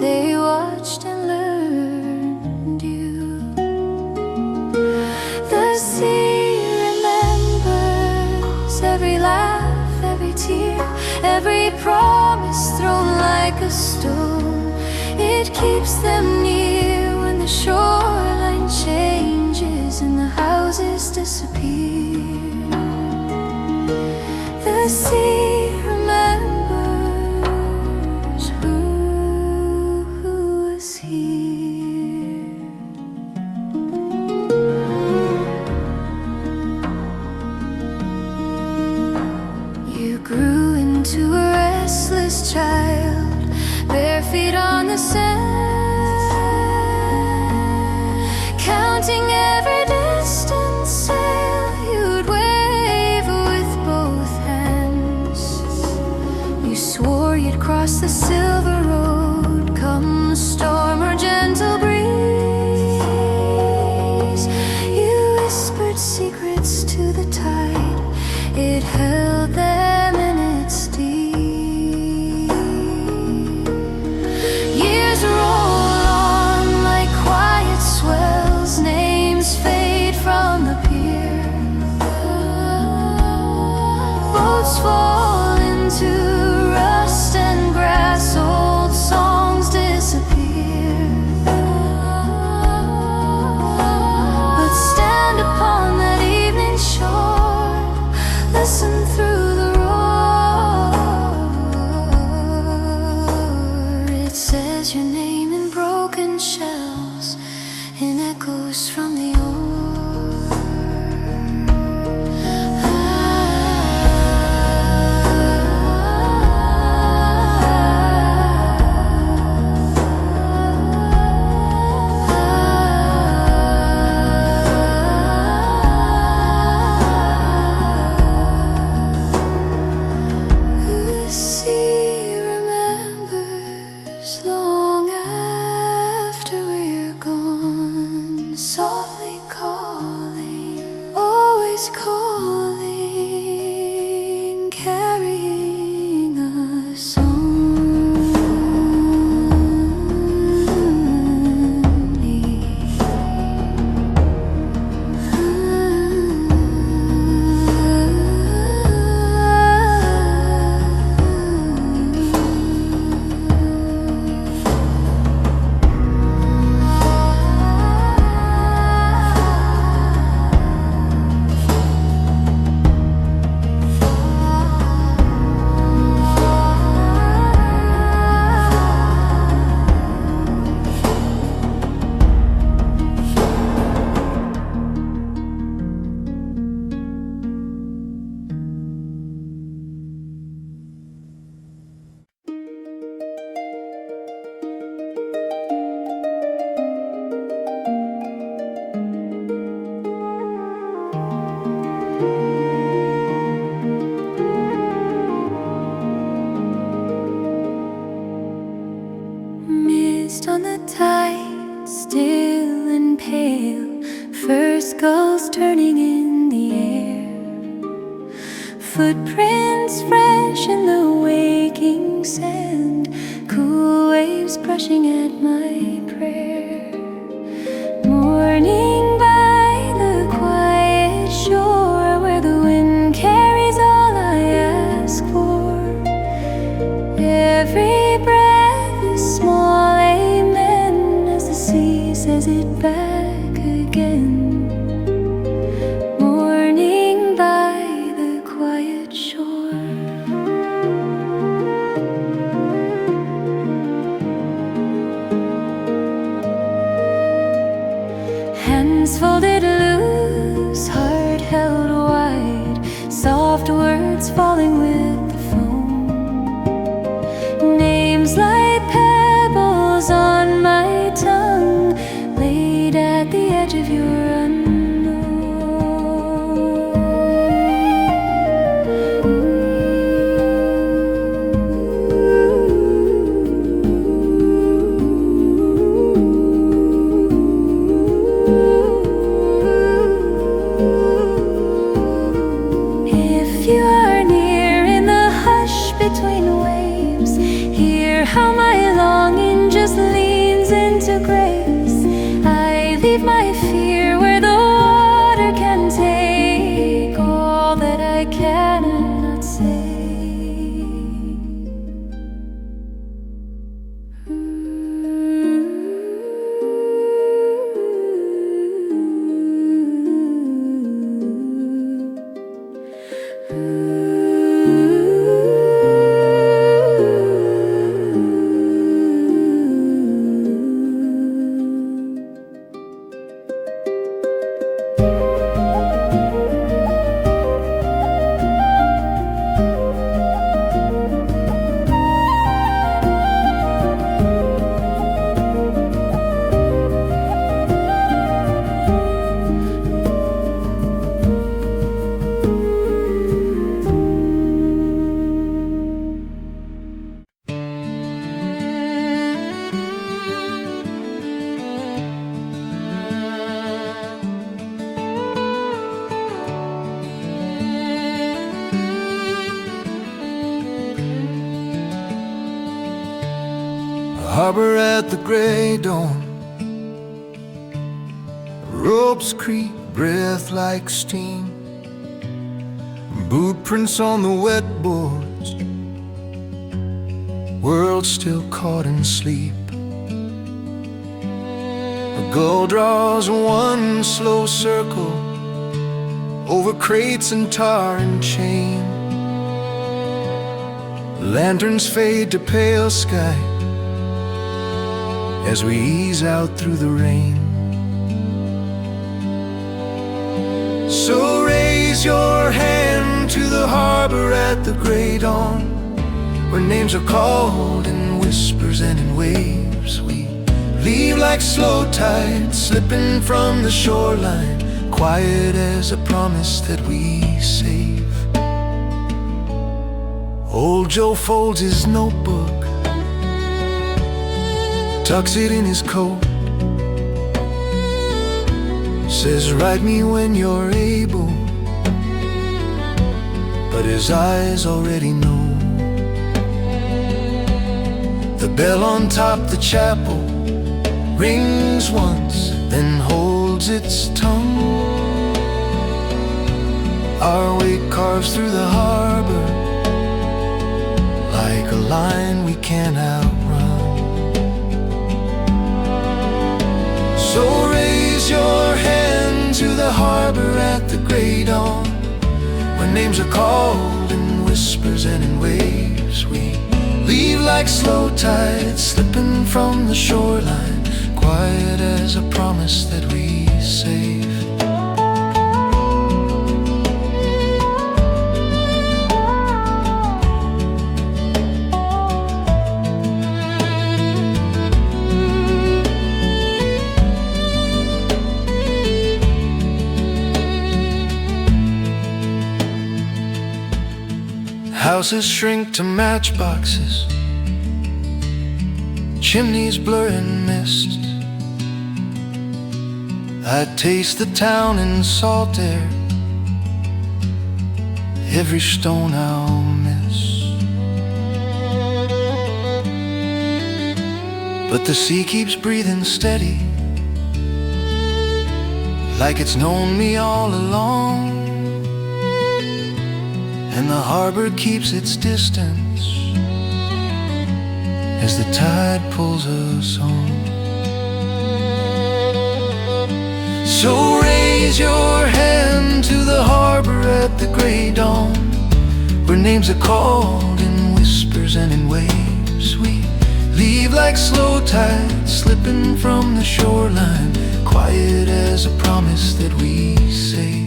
They watched and learned you. The sea remembers every laugh, every tear, every promise thrown like a stone. It keeps them near when the shoreline changes and the houses disappear. The sea remembers who was here. You grew into a restless child, bare feet on the sand, counting every distant sail. You'd wave with both hands. You swore you'd cross the silver road, come storm or gentle breeze. You whispered secrets to the tide, it held them in its deep. Years roll on like quiet swells, names fade from the pier. Boats fall into rust and grass, old songs disappear. But stand upon that evening shore, listen through the roar. It says your name in broken shells, in echoes from the oar. The sea remembers long after we're gone, softly calling, always calling, carrying us mist on the tide, still and pale, first gulls turning in the air, footprints fresh in the waking sand, cool waves brushing at my prayer. Morning by the quiet shore, where the wind carries all I ask for. Every breath is small amen as the sea says it back again. Morning by the quiet shore. Hands folded loose, heart held wide, soft words falling with the foam. Names like pebbles on my tongue, harbor at the gray dawn. Ropes creak, breath like steam, boot prints on the wet boards, world still caught in sleep. A gull draws one slow circle over crates and tar and chain. Lanterns fade to pale sky as we ease out through the rain. So raise your hand to the harbor at the gray dawn, where names are called in whispers and in waves. We leave like slow tide slipping from the shoreline, quiet as a promise that we save. Old Joe folds his notebook, tucks it in his coat, says write me when you're able, but his eyes already know. The bell on top the chapel rings once, then holds its tongue. Our wake carves through the harbor like a line we can't outrun. So raise your hand to the harbor at the gray dawn, when names are called in whispers and in waves. We leave like slow tide slipping from the shoreline, quiet as a promise that we save. Houses shrink to matchboxes, chimneys blur in mist. I taste the town in salt air, every stone I'll miss. But the sea keeps breathing steady, like it's known me all along. And the harbor keeps its distance as the tide pulls us on. So raise your hand to the harbor at the gray dawn, where names are called in whispers and in waves. We leave like slow tide slipping from the shoreline, quiet as a promise that we save.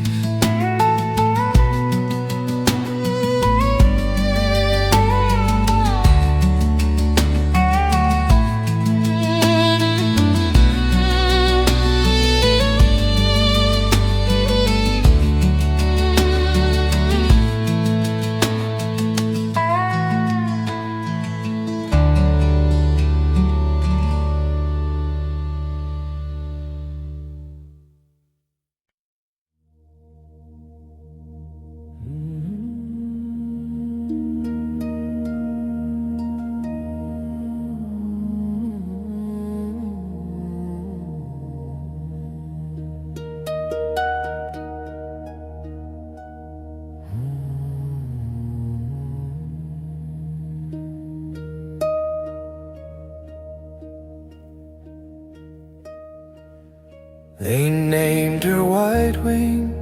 They named her White Wing,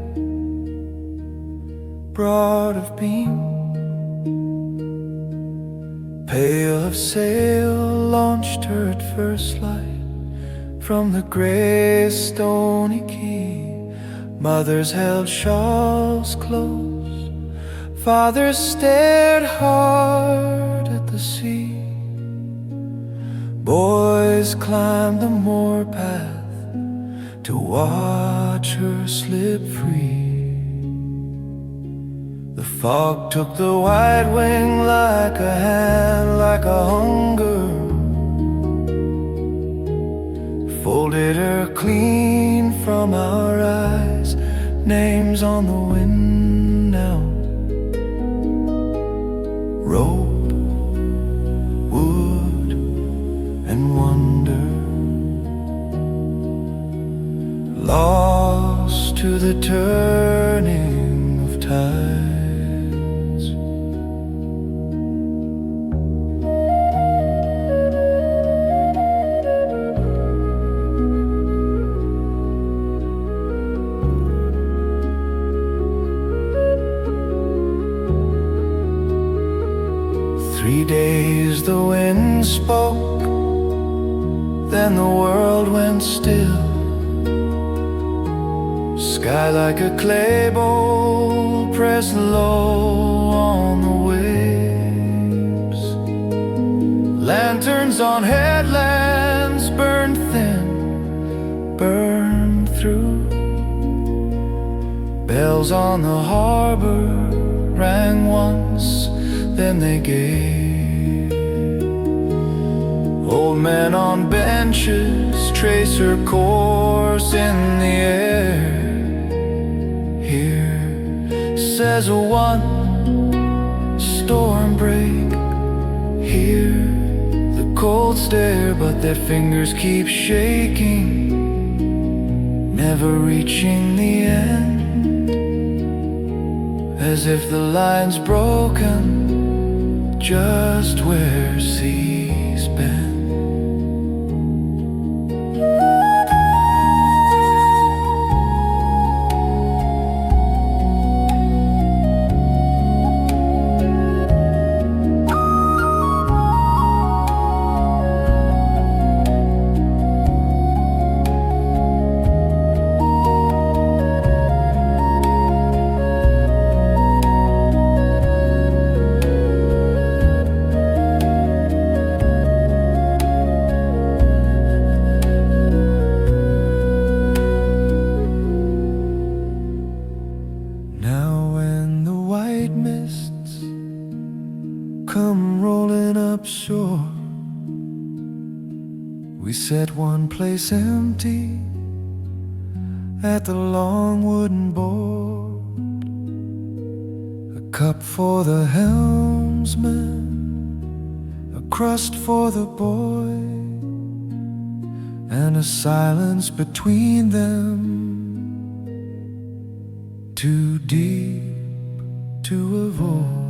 broad of beam, pale of sail, launched her at first light from the grey stony quay. Mothers held shawls close, fathers stared hard at the sea. Boys climbed the moor path to watch her slip free. The fog took the White Wing like a hand, like a hunger, folded her clean from our eyes. Names on the wind now, rope, wood, and lost to the turning of tides. Three days the wind spoke, then the world went still. Sky like a clay bowl pressed low on the waves. Lanterns on headlands burned thin, burned through. Bells on the harbor rang once, then they gave. Old men on benches trace her course in the air. Here says a one storm break. Here the cold stare, but their fingers keep shaking, never reaching the end. As if the line's broken just where seas bend. Come rolling up shore, we set one place empty at the long wooden board. A cup for the helmsman, a crust for the boy, and a silence between them, too deep to avoid.